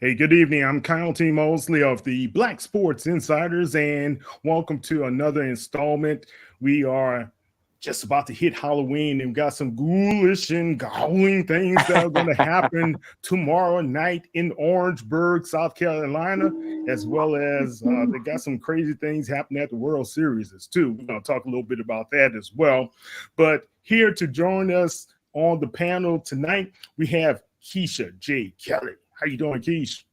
Hey, good evening. I'm Kyle T. Mosley of the Black Sports Insiders, and welcome to another installment. We are just about to hit Halloween, and we've got some ghoulish and galling things that are going to happen tomorrow night in Orangeburg, South Carolina, as well as they got some crazy things happening at the World Series too. We're going to talk a little bit about that as well. But here to join us on the panel tonight, we have Keisha J. Kelly. How you doing, Keish?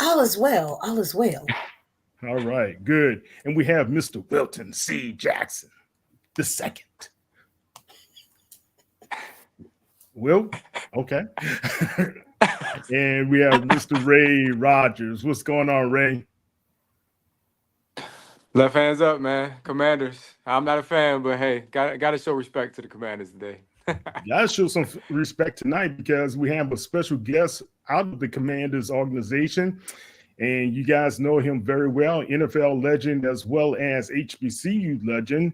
All is well. All is well. All right, good. And we have Mr. Wilton C. Jackson, the second. Will? Okay. And we have Mr. Ray Rogers. What's going on, Ray? Left hands up, man. Commanders. I'm not a fan, but hey, got to show respect to the Commanders today. Gotta show some respect tonight because we have a special guest out of the Commanders organization. And you guys know him very well, NFL legend as well as HBCU legend,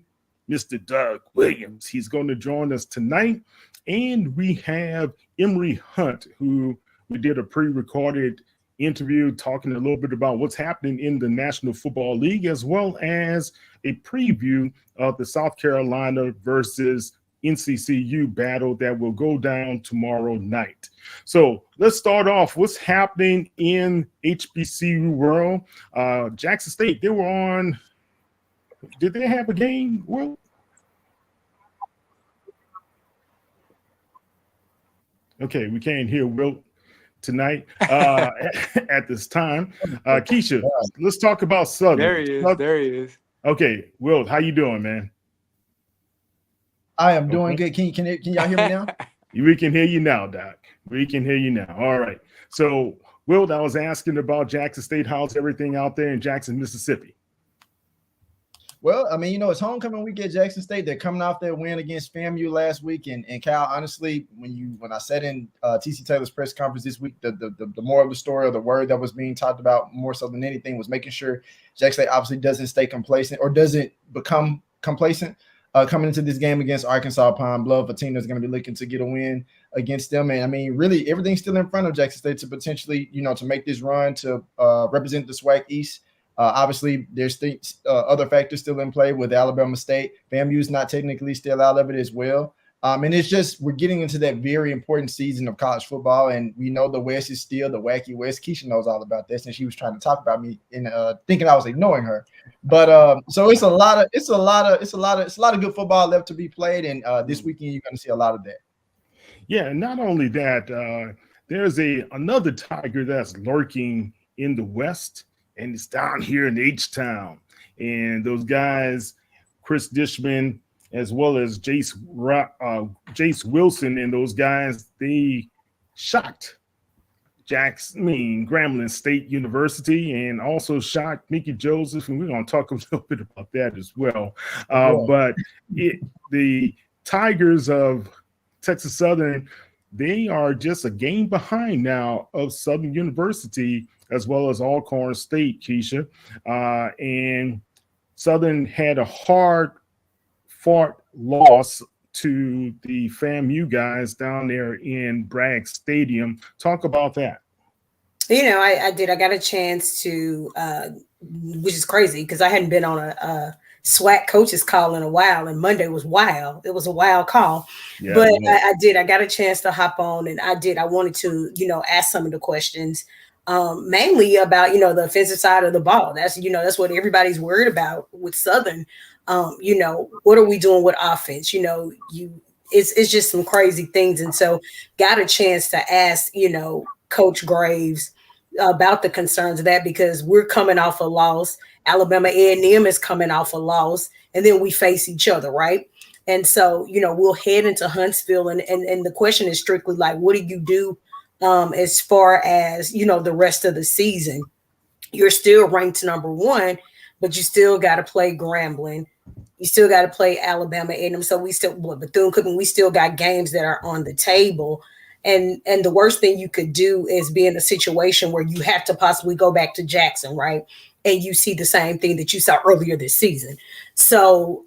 Mr. Doug Williams. He's going to join us tonight. And we have Emory Hunt, who we did a pre-recorded interview talking a little bit about what's happening in the National Football League, as well as a preview of the South Carolina versus NCCU battle that will go down tomorrow night. So let's start off. What's happening in HBCU world? Jackson State, they were on. Did they have a game? Well, okay, we can't hear Wilt tonight at this time. Keisha, let's talk about Southern. There he is. There he is. Okay, Wilt, how you doing, man? I am doing good. Can y'all hear me now? We can hear you now, Doc. We can hear you now. All right. So, Wilt, I was asking about Jackson State. How's everything out there in Jackson, Mississippi? Well, I mean, it's homecoming week at Jackson State. They're coming off their win against FAMU last week. And Cal, honestly, when I said in TC Taylor's press conference this week, the moral of the story or the word that was being talked about more so than anything was making sure Jackson State obviously doesn't stay complacent or doesn't become complacent. Coming into this game against Arkansas Pine Bluff, a team that's going to be looking to get a win against them. And I mean, really, everything's still in front of Jackson State to potentially, to make this run to represent the SWAC East. Obviously, there's other factors still in play with Alabama State. FAMU is not technically still out of it as well. And it's just we're getting into that very important season of college football, and we know the West is still the wacky West. Keisha knows all about this, and she was trying to talk about me in thinking I was ignoring her. But so it's a lot of good football left to be played, and this weekend you're going to see a lot of that. Yeah, and not only that, there's another tiger that's lurking in the West, and it's down here in H-Town, and those guys, Chris Dishman, as well as Jace Wilson and those guys, they shocked Grambling State University and also shocked Mickey Joseph, and we're going to talk a little bit about that as well. But the Tigers of Texas Southern, they are just a game behind now of Southern University as well as Alcorn State, Keisha. And Southern had a hard-fought loss to the FAMU guys down there in Bragg Stadium. Talk about that. I did. I got a chance to, which is crazy because I hadn't been on a SWAC coaches call in a while, and Monday was wild. It was a wild call, but I did. I got a chance to hop on, and I did. I wanted to, ask some of the questions, mainly about, the offensive side of the ball. That's what everybody's worried about with Southern. What are we doing with offense? It's just some crazy things. And so got a chance to ask, Coach Graves about the concerns of that, because we're coming off a loss. Alabama A&M is coming off a loss, and then we face each other, right? And so, we'll head into Huntsville, and the question is strictly like, what do you do as far as, the rest of the season? You're still ranked number one, but you still got to play Grambling. You still got to play Alabama A&M. So we still, Bethune-Cookman, we still got games that are on the table. And the worst thing you could do is be in a situation where you have to possibly go back to Jackson, right? And you see the same thing that you saw earlier this season. So,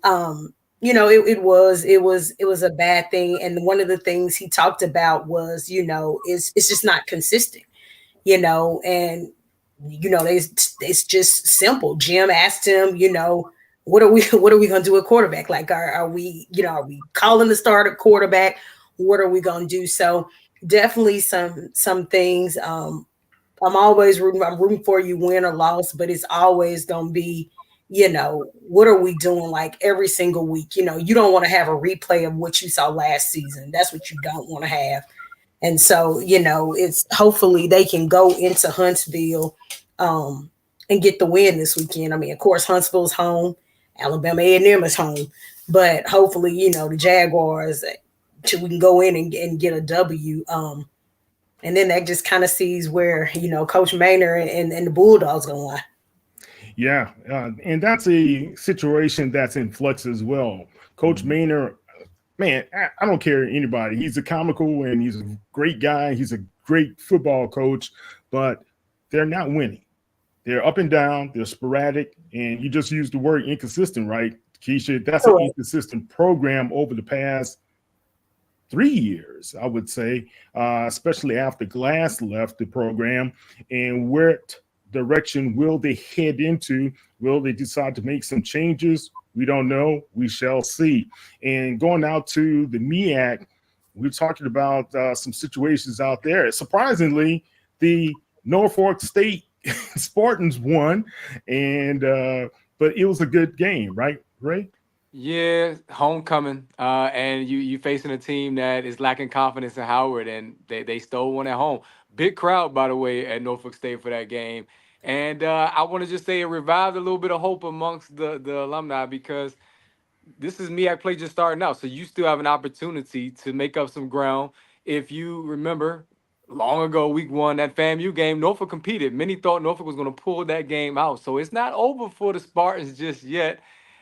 it was a bad thing. And one of the things he talked about was, it's just not consistent. and it's just simple. Jim asked him, what are we going to do at quarterback? Like, are we calling the starter quarterback? What are we going to do? So definitely some things. I'm rooting for you, win or loss, but it's always going to be, what are we doing like every single week? You don't want to have a replay of what you saw last season. That's what you don't want to have. And so, it's hopefully they can go into Huntsville and get the win this weekend. I mean, of course, Huntsville's home, Alabama A&M is home, but hopefully, the Jaguars, we can go in and get a W. And then that just kind of sees where, Coach Maynard and the Bulldogs going to lie. Yeah, and that's a situation that's in flux as well. Coach Maynard, man, I don't care anybody. He's a comical and he's a great guy. He's a great football coach, but they're not winning. They're up and down. They're sporadic, and you just used the word inconsistent, right, Keisha? That's an inconsistent program over the past 3 years, I would say, especially after Glass left the program. And what direction will they head into? Will they decide to make some changes? We don't know. We shall see. And going out to the MEAC, we're talking about some situations out there. Surprisingly, the Norfolk State Spartans won, and but it was a good game, right, Ray? Yeah, homecoming, and you facing a team that is lacking confidence in Howard, and they stole one at home. Big crowd, by the way, at Norfolk State for that game. And I want to just say it revived a little bit of hope amongst the alumni, because this is MEAC play just starting out, so you still have an opportunity to make up some ground. If you remember, long ago, week 1, that FAMU game, Norfolk competed. Many thought Norfolk was going to pull that game out, so it's not over for the Spartans just yet.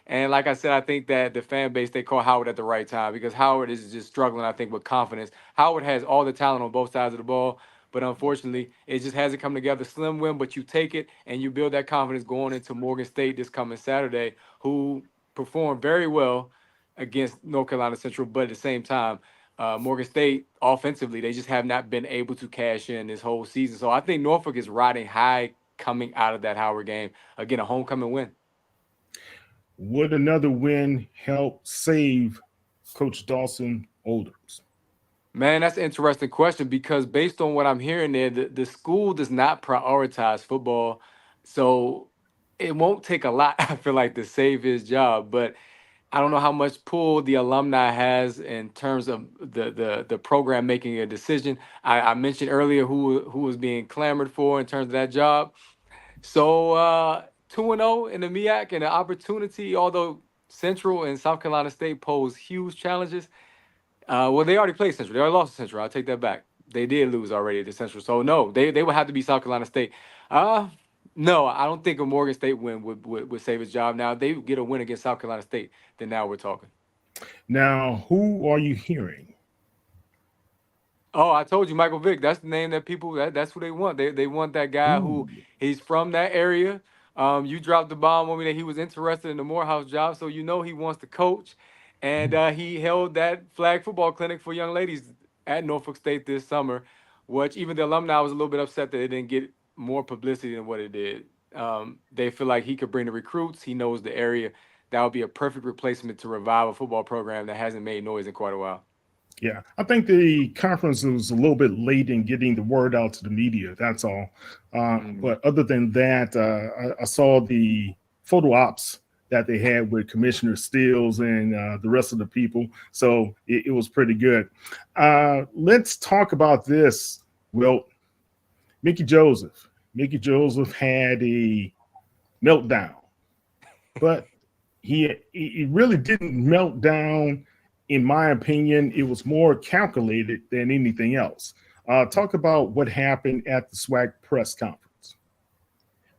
And like I said, I think that the fan base, they call Howard at the right time, because Howard is just struggling, I think, with confidence. Howard has all the talent on both sides of the ball, but unfortunately, it just hasn't come together. Slim win, but you take it and you build that confidence going into Morgan State this coming Saturday, who performed very well against North Carolina Central, but at the same time, Morgan State offensively, they just have not been able to cash in this whole season. So I think Norfolk is riding high coming out of that Howard game. Again, a homecoming win. Would another win help save Coach Dawson Oldham's? Man, that's an interesting question, because based on what I'm hearing there, the school does not prioritize football. So it won't take a lot, I feel like, to save his job. But I don't know how much pull the alumni has in terms of the program making a decision. I mentioned earlier who was being clamored for in terms of that job. So 2-0 in the MEAC, and an opportunity, although Central and South Carolina State pose huge challenges. Well, they already played Central. They already lost to Central. I'll take that back. They did lose already to Central. So, no, they would have to be South Carolina State. No, I don't think a Morgan State win would save his job. Now, if they get a win against South Carolina State, then now we're talking. Now, who are you hearing? Oh, I told you, Michael Vick. That's the name that people, that's who they want. They want that guy who he's from that area. You dropped the bomb on me that he was interested in the Morehouse job, so you know he wants to coach. And he held that flag football clinic for young ladies at Norfolk State this summer, which even the alumni was a little bit upset that it didn't get more publicity than what it did. They feel like he could bring the recruits. He knows the area. That would be a perfect replacement to revive a football program that hasn't made noise in quite a while. Yeah, I think the conference was a little bit late in getting the word out to the media. That's all. But other than that, I saw the photo ops that they had with Commissioner Steels and the rest of the people. So it was pretty good. Let's talk about this. Well, Mickey Joseph had a meltdown, but he really didn't melt down. In my opinion, it was more calculated than anything else. Talk about what happened at the SWAC press conference.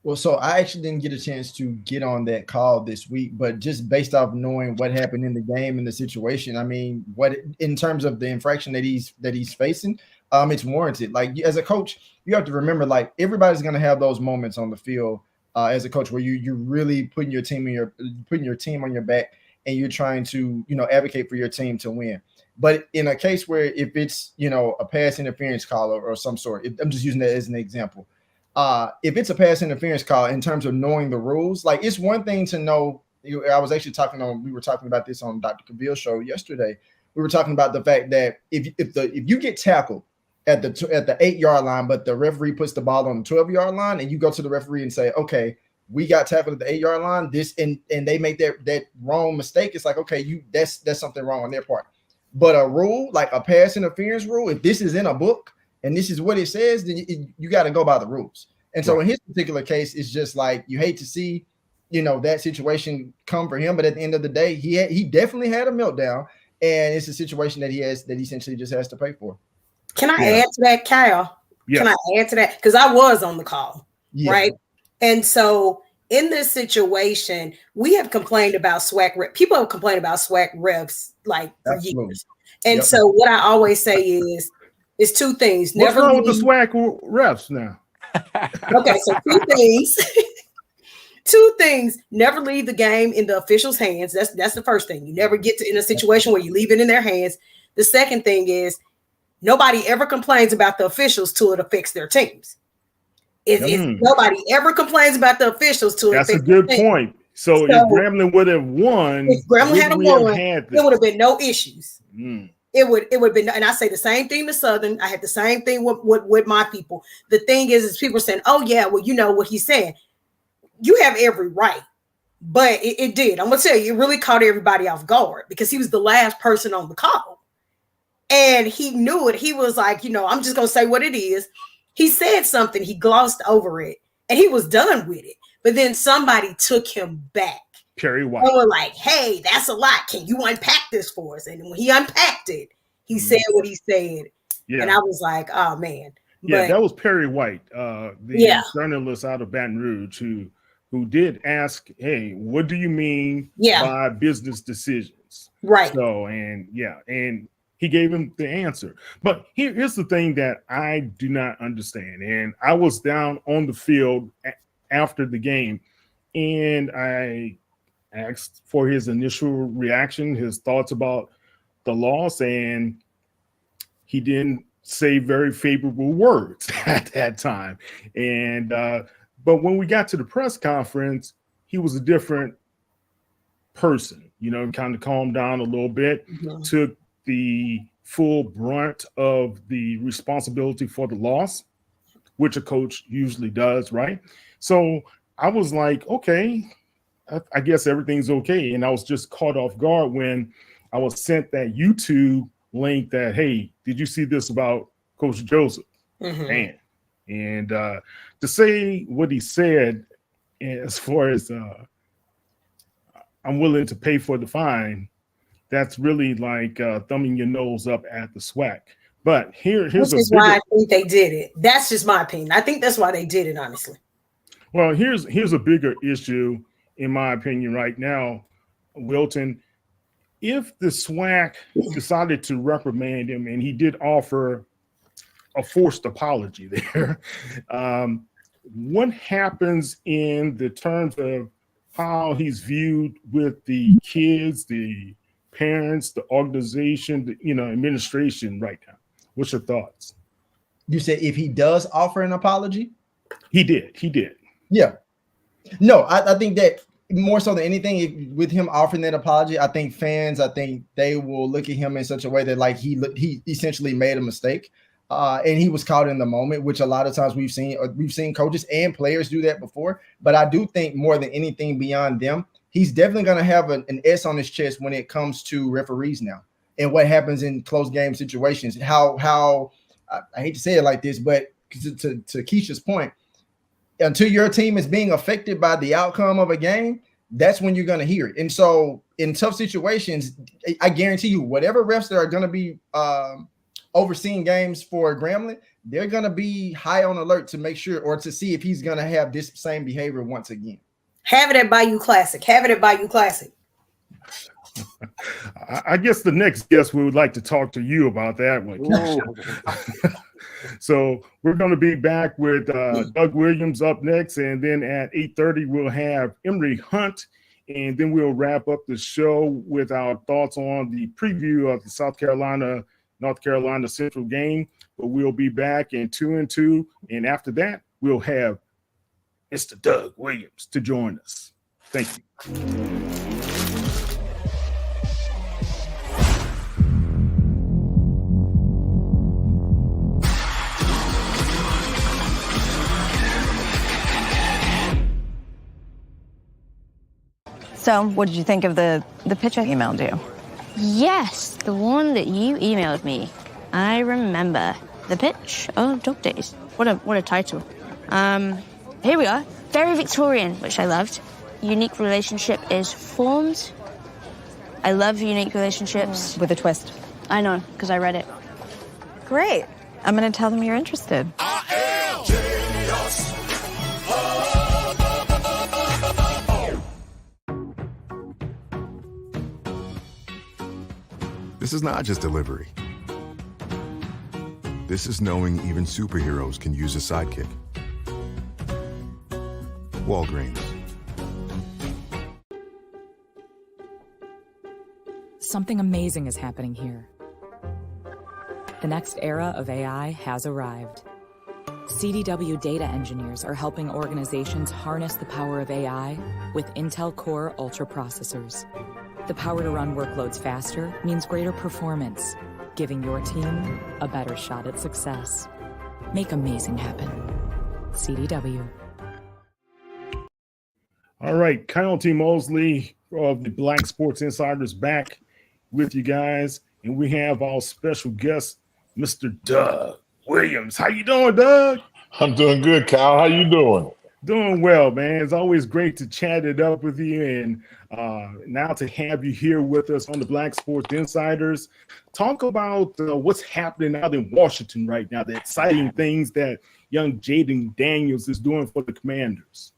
Well, so I actually didn't get a chance to get on that call this week, but just based off knowing what happened in the game and the situation, I mean, what in terms of the infraction that he's facing, it's warranted. Like, as a coach, you have to remember, like, everybody's going to have those moments on the field as a coach where you're really putting your team on your back. and you're trying to, advocate for your team to win. But in a case where if it's, a pass interference call or some sort, I'm just using that as an example. If it's a pass interference call in terms of knowing the rules, like it's one thing to know. I was actually we were talking about this on Dr. Cavil's show yesterday. We were talking about the fact that if you get tackled at the 8-yard line, but the referee puts the ball on the 12-yard line, and you go to the referee and say, okay, we got tackled at the 8-yard line, and they make that wrong mistake, it's like, okay, that's something wrong on their part. But a rule, like a pass interference rule, if this is in a book and this is what it says, then you got to go by the rules. And so in his particular case, it's just like you hate to see, that situation come for him. But at the end of the day, he definitely had a meltdown, and it's a situation that he essentially just has to pay for. Can I add to that, Kyle? Yes. Can I add to that? Because I was on the call, right? And so in this situation, we have complained about SWAC. People have complained about SWAC refs like for years. And so what I always say is two things. What's wrong with the SWAC refs now? Okay, so two things. Never leave the game in the officials' hands. That's the first thing. You never get in a situation where you leave it in their hands. The second thing is nobody ever complains about the officials till it affects their teams. If nobody ever complains about the officials till that's a good point. So if Grambling would have won, if Grambling had won, there would have been no issues. It would have been, and I say the same thing to Southern. I had the same thing with my people. The thing is people saying, "Oh yeah, well you know what he's saying." You have every right, but it did. I'm gonna tell you, it really caught everybody off guard because he was the last person on the call, and he knew it. He was like, I'm just gonna say what it is. He said something, he glossed over it, and he was done with it. But then somebody took him back. Perry White. They were like, hey, that's a lot. Can you unpack this for us? And when he unpacked it, he said what he said. Yeah. And I was like, oh, man. Yeah, that was Perry White, the journalist out of Baton Rouge who did ask, hey, what do you mean by business decisions? Right. So, and he gave him the answer. But here's the thing that I do not understand. And I was down on the field after the game, and I asked for his initial reaction, his thoughts about the loss, and he didn't say very favorable words at that time. And but when we got to the press conference, he was a different person, kind of calmed down a little bit, took the full brunt of the responsibility for the loss, which a coach usually does, right? So I was like, okay, I guess everything's okay. And I was just caught off guard when I was sent that YouTube link that, hey, did you see this about Coach Joseph? Man. And to say what he said as far as I'm willing to pay for the fine, that's really like thumbing your nose up at the SWAC. But here's why I think they did it. That's just my opinion. I think that's why they did it, honestly. Well, here's a bigger issue, in my opinion, right now, Wilton. If the SWAC decided to reprimand him, and he did offer a forced apology there, what happens in the terms of how he's viewed with the kids, the parents, the organization, the administration right now? What's your thoughts? You said if he does offer an apology? He did. Yeah. No, I think that more so than anything, with him offering that apology, I think they will look at him in such a way that like he essentially made a mistake. And he was caught in the moment, which a lot of times we've seen coaches and players do that before. But I do think more than anything beyond them, he's definitely going to have an S on his chest when it comes to referees now and what happens in close game situations. How I hate to say it like this, but to Keisha's point, until your team is being affected by the outcome of a game, that's when you're going to hear it. And so in tough situations, I guarantee you, whatever refs that are going to be overseeing games for Grambling, they're going to be high on alert to make sure or to see if he's going to have this same behavior once again. Have it at Bayou Classic. I guess the next guest we would like to talk to you about that one. So we're going to be back with Doug Williams up next, and then at 8:30 we'll have Emory Hunt and then we'll wrap up the show with our thoughts on the preview of the North Carolina Central game. But we'll be back in 2-2, and after that, we'll have Mr. Doug Williams to join us. Thank you. So, what did you think of the pitch I emailed you? Yes, the one that you emailed me. I remember. The Pitch of Dog Days. What a title. Here we are. Very Victorian, which I loved. Unique relationship is formed. I love unique relationships. With a twist. I know, because I read it. Great. I'm going to tell them you're interested. I am genius. This is not just delivery. This is knowing even superheroes can use a sidekick. Walgreens. Something amazing is happening here. The next era of AI has arrived. CDW data engineers are helping organizations harness the power of AI with Intel Core Ultra processors. The power to run workloads faster means greater performance, giving your team a better shot at success. Make amazing happen. CDW. All right, Kyle T. Mosley of the Black Sports Insiders back with you guys, and we have our special guest, Mr. Doug Williams. How you doing, Doug? I'm doing good, Kyle. How you doing? Doing well, man. It's always great to chat it up with you, and now to have you here with us on the Black Sports Insiders. Talk about what's happening out in Washington right now, the exciting things that young Jaden Daniels is doing for the Commanders.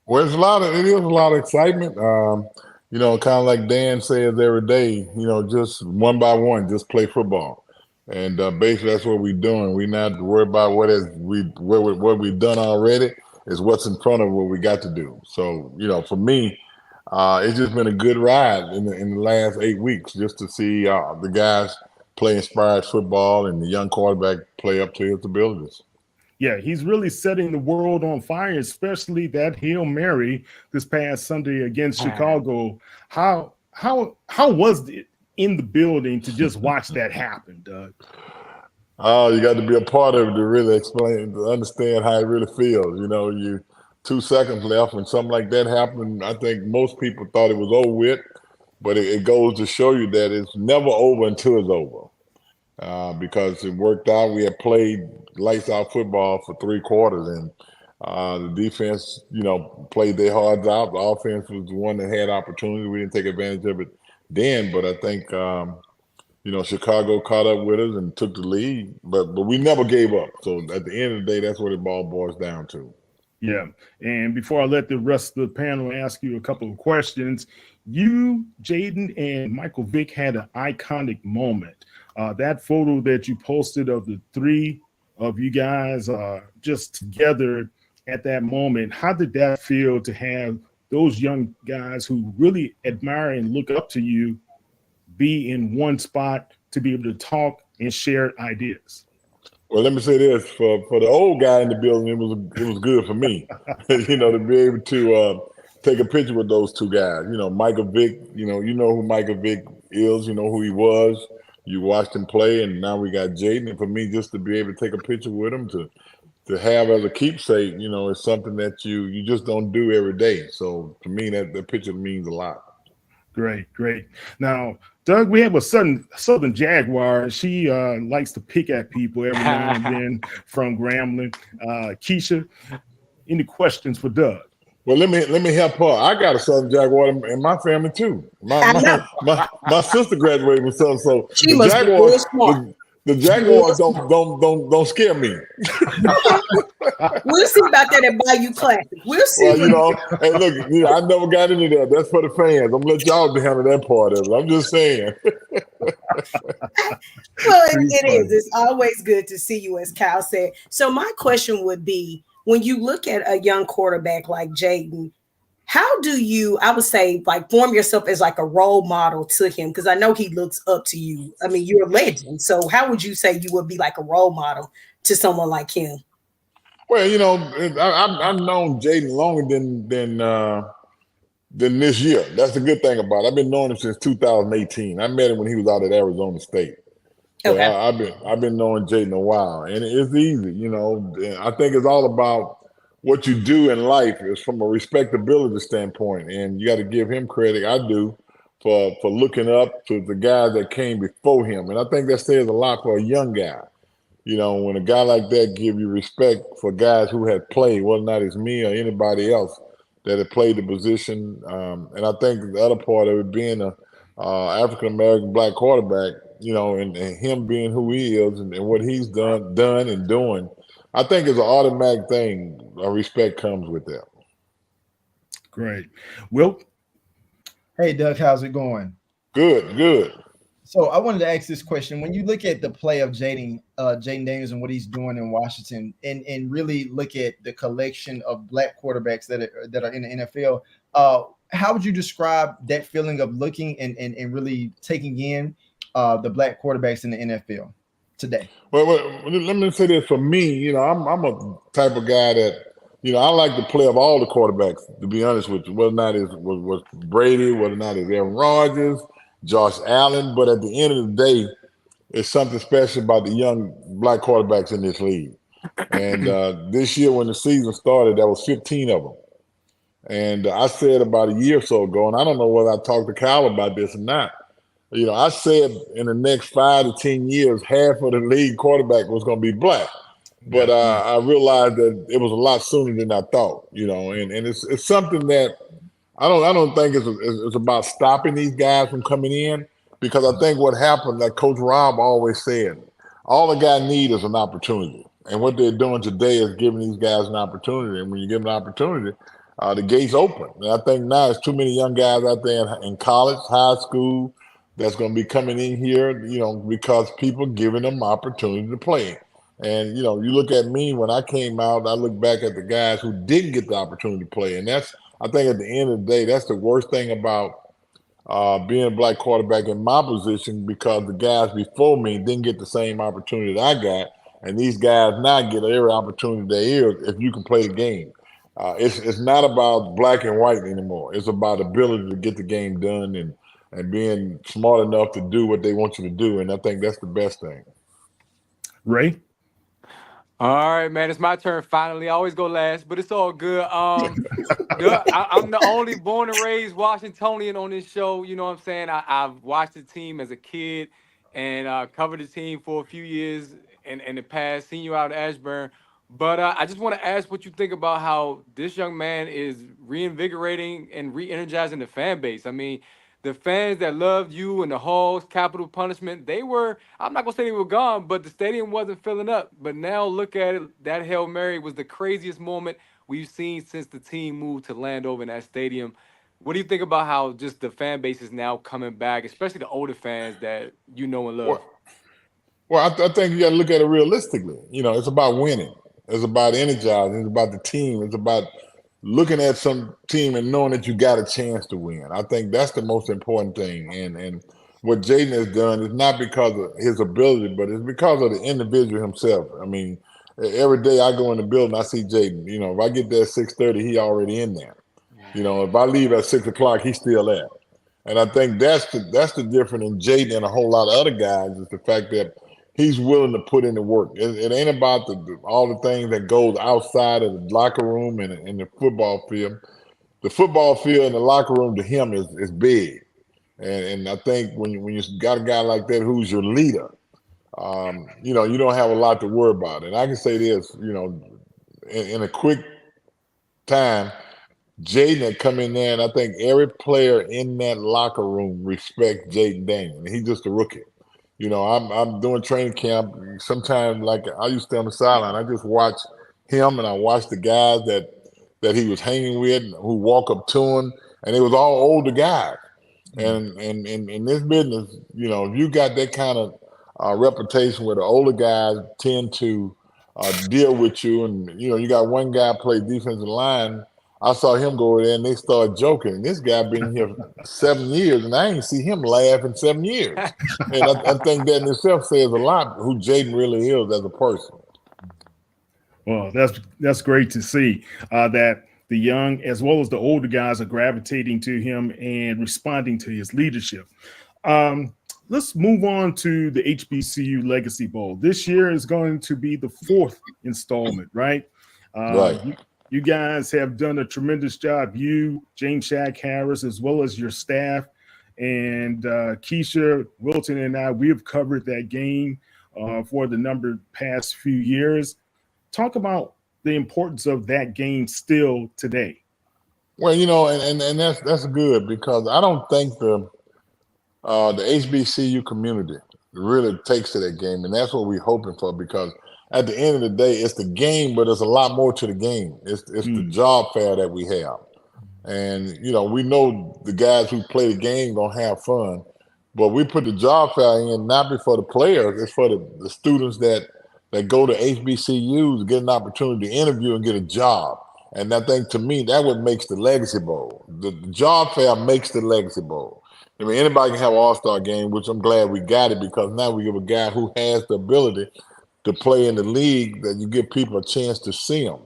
Well, it is a lot of excitement. You know, kind of like Dan says every day, you know, just one by one, just play football. And basically that's what we're doing. We're not worried about what we've done already. Is what's in front of what we got to do. So, you know, for me, it's just been a good ride in the last 8 weeks just to see the guys play inspired football and the young quarterback play up to his abilities. Yeah, he's really setting the world on fire, especially that Hail Mary this past Sunday against Chicago. How was it in the building to just watch that happen, Doug? Oh, you got to be a part of it to really explain, to understand how it really feels. You know, you 2 seconds left when something like that happened. I think most people thought it was over with, but it goes to show you that it's never over until it's over. Because it worked out. We had played lights out football for 3 quarters, and the defense, you know, played their hearts out. The offense was the one that had opportunity. We didn't take advantage of it then, but I think you know, Chicago caught up with us and took the lead, but we never gave up. So at the end of the day, that's what it all boils down to. Yeah, and before I let the rest of the panel ask you a couple of questions, you, Jaden, and Michael Vick had an iconic moment. That photo that you posted of the 3 of you guys just together at that moment, how did that feel to have those young guys who really admire and look up to you be in one spot to be able to talk and share ideas? Well, let me say this: for the old guy in the building, it was good for me, you know, to be able to take a picture with those 2 guys. You know, Michael Vick. You know who Michael Vick is. You know who he was. You watched him play, and now we got Jaden. And for me, just to be able to take a picture with him to have as a keepsake, you know, is something that you just don't do every day. So to me, that picture means a lot. Great. Now, Doug, we have a Southern Jaguar. She likes to pick at people every now and then from Grambling. Keisha, any questions for Doug? Well, let me help her. I got a Southern Jaguar in my family too. My sister graduated with Southern, so she must be really smart. The Jaguars don't scare me. We'll see about that at Bayou Classic. We'll see. Well, you know, hey, look, you know, I never got into that. That's for the fans. I'm gonna let y'all handle that part of it. I'm just saying. Well, it is. It's always good to see you, as Kyle said. So my question would be, when you look at a young quarterback like Jaden, how do you, I would say, like form yourself as like a role model to him? Because I know he looks up to you. I mean, you're a legend. So how would you say you would be like a role model to someone like him? Well, I've known Jaden longer than this year. That's the good thing about it. I've been knowing him since 2018. I met him when he was out at Arizona State. So Okay. I've been knowing Jaden a while, and it's easy. I think it's all about what you do in life is from a respectability standpoint, and you got to give him credit. I do for looking up to the guys that came before him, and I think that says a lot for a young guy. When a guy like that give you respect for guys who had played, whether or not it's me or anybody else that had played the position, and I think the other part of it being a African American black quarterback, and him being who he is and what he's done and doing, I think it's an automatic thing. Respect comes with that. Great. Will? Hey, Doug, how's it going? Good. So I wanted to ask this question. When you look at the play of Jaden Daniels and what he's doing in Washington, and really look at the collection of black quarterbacks that are in the NFL, how would you describe that feeling of looking and really taking in the black quarterbacks in the NFL today? Well, let me say this. For me, I'm a type of guy that, I like the play of all the quarterbacks, to be honest with you, whether or not it was Brady, whether or not it's Aaron Rodgers, Josh Allen. But at the end of the day, it's something special about the young black quarterbacks in this league. And this year when the season started, there was 15 of them. And I said about a year or so ago, and I don't know whether I talked to Kyle about this or not, I said in the next 5 to 10 years, half of the league quarterback was going to be black. But I realized that it was a lot sooner than I thought, and it's something that I don't think it's about stopping these guys from coming in, because I think what happened, like Coach Rob always said, all the guy need is an opportunity. And what they're doing today is giving these guys an opportunity. And when you give them an opportunity, the gates open. And I think now there's too many young guys out there in college, high school, that's going to be coming in here, because people giving them opportunity to play. And, you look at me when I came out, I look back at the guys who didn't get the opportunity to play. And I think at the end of the day, that's the worst thing about being a black quarterback in my position, because the guys before me didn't get the same opportunity that I got. And these guys now get every opportunity there is if you can play the game. It's not about black and white anymore. It's about ability to get the game done and being smart enough to do what they want you to do. And I think that's the best thing. Ray? All right, man. It's my turn finally. I always go last, but it's all good. I'm the only born and raised Washingtonian on this show. You know what I'm saying? I've watched the team as a kid and covered the team for a few years in the past, seen you out at Ashburn. But I just want to ask what you think about how this young man is reinvigorating and re-energizing the fan base. I mean, the fans that loved you and the Halls, Capital Punishment, I'm not going to say they were gone, but the stadium wasn't filling up. But now look at it. That Hail Mary was the craziest moment we've seen since the team moved to Landover in that stadium. What do you think about how just the fan base is now coming back, especially the older fans that you know and love? Well, I think you got to look at it realistically. It's about winning. It's about energizing. It's about the team. It's about looking at some team and knowing that you got a chance to win. I think that's the most important thing. And what Jaden has done is not because of his ability, but it's because of the individual himself. I mean, every day I go in the building, I see Jaden. If I get there at 6:30, he already in there. If I leave at 6 o'clock, he's still there. And I think that's the difference in Jaden and a whole lot of other guys, is the fact that he's willing to put in the work. It ain't about all the things that goes outside of the locker room and in the football field. The football field and the locker room to him is big. And I think when you got a guy like that who's your leader, you don't have a lot to worry about. And I can say this, in a quick time, Jaden had come in there, and I think every player in that locker room respects Jaden Daniel. And he's just a rookie. I'm doing training camp. Sometimes, like I used to stay on the sideline, I just watch him and I watch the guys that he was hanging with, who walk up to him, and it was all older guys. And in this business, if you got that kind of reputation where the older guys tend to deal with you, and you got one guy play defensive line, I saw him go there and they started joking. And this guy been here 7 years, and I ain't see him laugh in 7 years. And I think that in itself says a lot who Jaden really is as a person. Well, that's great to see that the young as well as the older guys are gravitating to him and responding to his leadership. Let's move on to the HBCU Legacy Bowl. This year is going to be the 4th installment, right? Right. You guys have done a tremendous job. You, James Shaq Harris, as well as your staff, and Keisha Wilton and I, we have covered that game for the past few years. Talk about the importance of that game still today. Well, and that's good, because I don't think the HBCU community really takes to that game, and that's what we're hoping for, because at the end of the day, it's the game, but there's a lot more to the game. It's the job fair that we have. And, we know the guys who play the game gonna have fun, but we put the job fair in not for the players, it's for the students that go to HBCUs to get an opportunity to interview and get a job. And I think, to me, that what makes the Legacy Bowl. The job fair makes the Legacy Bowl. I mean, anybody can have an all-star game, which I'm glad we got it, because now we give a guy who has the ability to play in the league, that you give people a chance to see them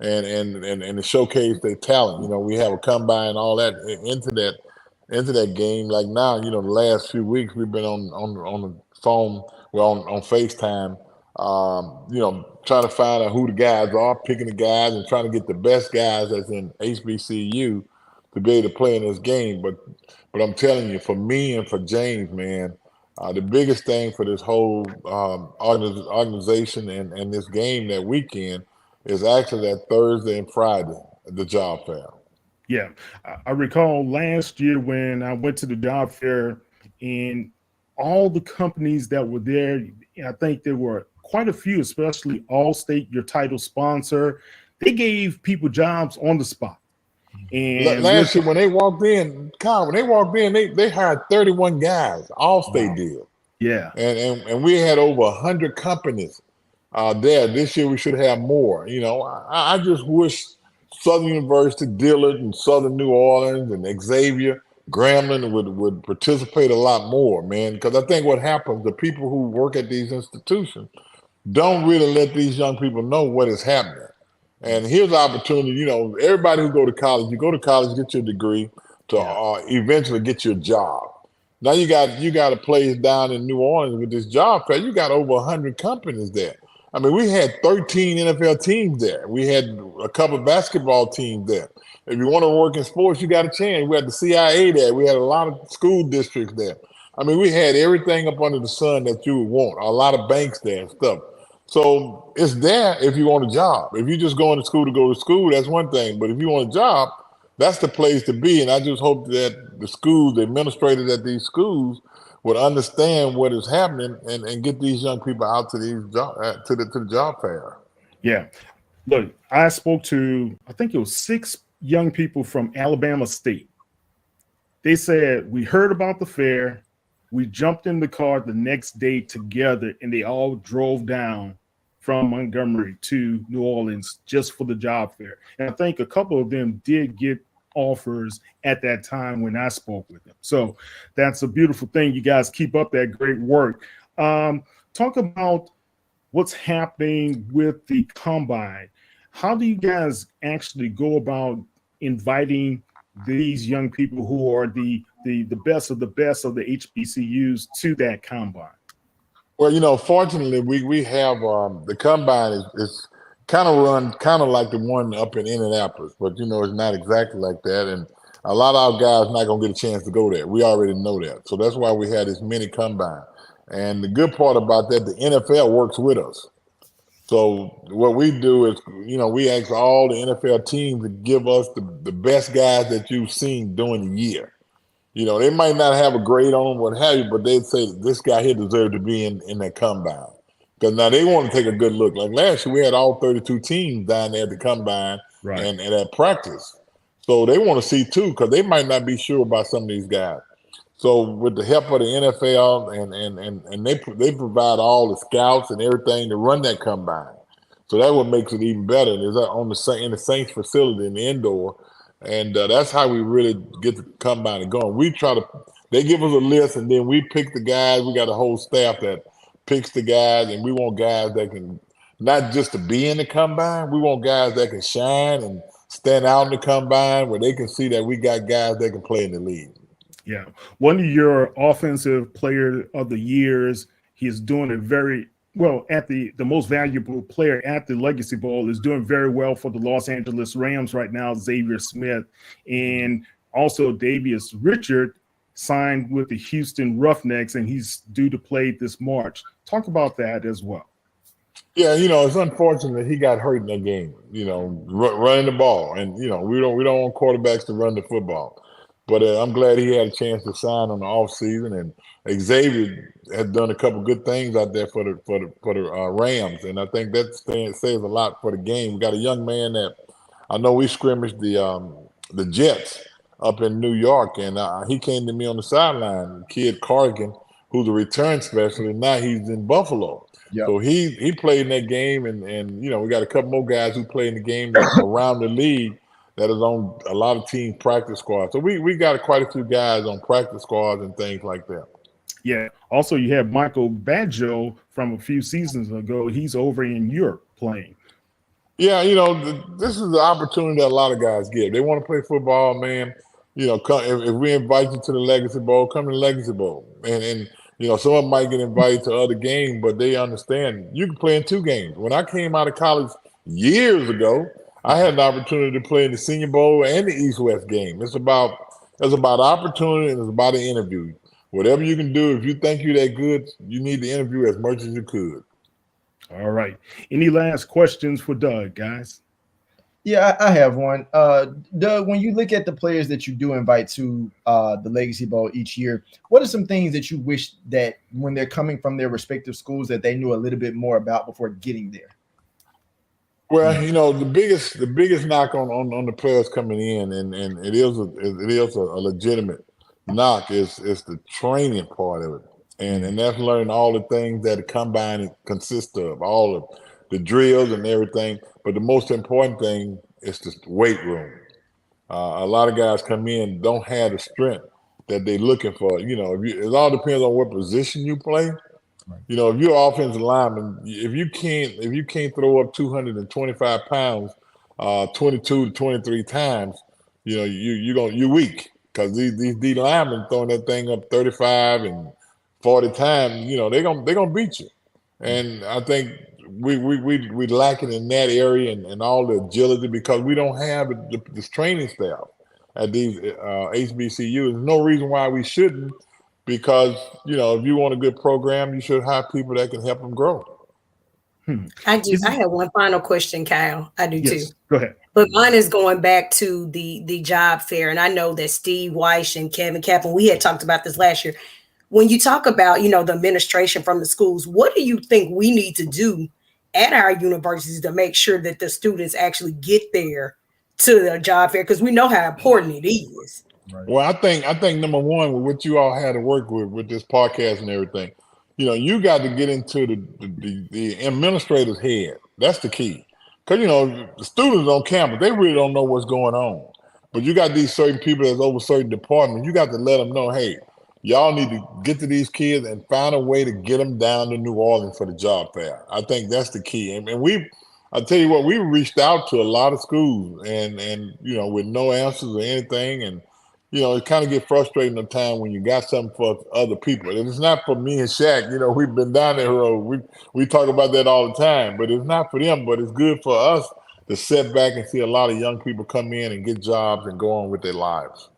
and to showcase their talent. We have a combine and all that into that game. Like now, the last few weeks we've been on the phone, on FaceTime, trying to find out who the guys are, picking the guys, and trying to get the best guys that's in HBCU to be able to play in this game. But I'm telling you, for me and for James, man, the biggest thing for this whole organization and this game that weekend is actually that Thursday and Friday, the job fair. Yeah, I recall last year when I went to the job fair, and all the companies that were there, I think there were quite a few, especially Allstate, your title sponsor. They gave people jobs on the spot. And last year when they walked in, Kyle, they hired 31 guys. Allstate did. Yeah. And we had over 100 companies there. This year we should have more. I just wish Southern University, Dillard, and Southern New Orleans, and Xavier, Grambling would participate a lot more, man. Because I think what happens, the people who work at these institutions don't really let these young people know what is happening. And here's the opportunity, everybody who go to college, get your degree to eventually get your job. Now you got a place down in New Orleans with this job fair. You got over 100 companies there. I mean, we had 13 NFL teams there. We had a couple of basketball teams there. If you want to work in sports, you got a chance. We had the CIA there. We had a lot of school districts there. I mean, we had everything up under the sun that you would want. A lot of banks there and stuff. So it's there if you want a job. If you're just going to school, that's one thing. But if you want a job, that's the place to be. And I just hope that the administrators at these schools would understand what is happening and get these young people out to these to the job fair. Yeah. Look, I spoke to, I think it was 6 young people from Alabama State. They said, we heard about the fair. We jumped in the car the next day together, and they all drove down from Montgomery to New Orleans just for the job fair. And I think a couple of them did get offers at that time when I spoke with them. So that's a beautiful thing. You guys keep up that great work. Talk about what's happening with the combine. How do you guys actually go about inviting these young people who are the best of the HBCUs to that combine? Well, fortunately, we have the combine is kind of run kind of like the one up in Indianapolis, but it's not exactly like that. And a lot of our guys not gonna get a chance to go there. We already know that, so that's why we had this mini combine. And the good part about that, the NFL works with us. So what we do is, we ask all the NFL teams to give us the best guys that you've seen during the year. They might not have a grade on them, what have you, but they'd say this guy here deserves to be in that combine. Because now they want to take a good look. Like last year, we had all 32 teams down there at the combine and at practice. So they want to see too, because they might not be sure about some of these guys. So with the help of the NFL and they provide all the scouts and everything to run that combine. So that's what makes it even better. Is that in the Saints facility in the indoor, and that's how we really get the combine and going. They give us a list, and then we pick the guys. We got a whole staff that picks the guys, and we want guys that can not just to be in the combine. We want guys that can shine and stand out in the combine where they can see that we got guys that can play in the league. Yeah. One of your offensive player of the years, he's doing it very well at the most valuable player at the Legacy Bowl is doing very well for the Los Angeles Rams right now, Xavier Smith. And also Davius Richard signed with the Houston Roughnecks, and he's due to play this March. Talk about that as well. Yeah, it's unfortunate he got hurt in that game, running the ball. And, we don't want quarterbacks to run the football. But I'm glad he had a chance to sign on the offseason. And Xavier has done a couple good things out there for the Rams. And I think that says a lot for the game. We got a young man that I know we scrimmaged the Jets up in New York. And he came to me on the sideline, kid Cargan, who's a return specialist. Now he's in Buffalo. Yep. So he played in that game, and we got a couple more guys who play in the game around the league that is on a lot of team practice squads. So we got quite a few guys on practice squads and things like that. Yeah. Also, you have Michael Badjo from a few seasons ago. He's over in Europe playing. Yeah, this is the opportunity that a lot of guys get. They want to play football, man. If we invite you to the Legacy Bowl, come to the Legacy Bowl. And some of them might get invited to other games, but they understand you can play in 2 games. When I came out of college years ago, I had an opportunity to play in the Senior Bowl and the East-West game. It's about opportunity, and it's about an interview. Whatever you can do, if you think you're that good, you need to interview as much as you could. All right. Any last questions for Doug, guys? Yeah, I have one. Doug, when you look at the players that you do invite to the Legacy Bowl each year, what are some things that you wish that when they're coming from their respective schools that they knew a little bit more about before getting there? Well, the biggest knock on the players coming in, and it is a legitimate knock, is the training part of it, and that's learning all the things that a combine consists of, all of the drills and everything. But the most important thing is the weight room. A lot of guys come in don't have the strength that they're looking for. It all depends on what position you play. Right. If you're an offensive lineman, if you can't throw up 225 pounds 22 to 23 times, you're weak, because these D linemen throwing that thing up 35 and 40 times, they're gonna beat you. And I think we lacking in that area and all the agility, because we don't have this training staff at these HBCUs. There's no reason why we shouldn't, because if you want a good program, you should have people that can help them grow. I have one final question, Kyle. I do too. Go ahead. But mine is going back to the job fair, and I know that Steve Weish and Kevin Kaplan, we had talked about this last year. When you talk about the administration from the schools, what do you think we need to do at our universities to make sure that the students actually get there to the job fair? Because we know how important it is. Right. Well, I think number one, with what you all had to work with this podcast and everything, you got to get into the administrator's head. That's the key. Because, the students on campus, they really don't know what's going on. But you got these certain people that's over certain departments. You got to let them know, hey, y'all need to get to these kids and find a way to get them down to New Orleans for the job fair. I think that's the key. And I'll tell you what, we reached out to a lot of schools and with no answers or anything. And, it kind of get frustrating at times when you got something for other people. And it's not for me and Shaq. We've been down there road. We talk about that all the time, but it's not for them. But it's good for us to sit back and see a lot of young people come in and get jobs and go on with their lives.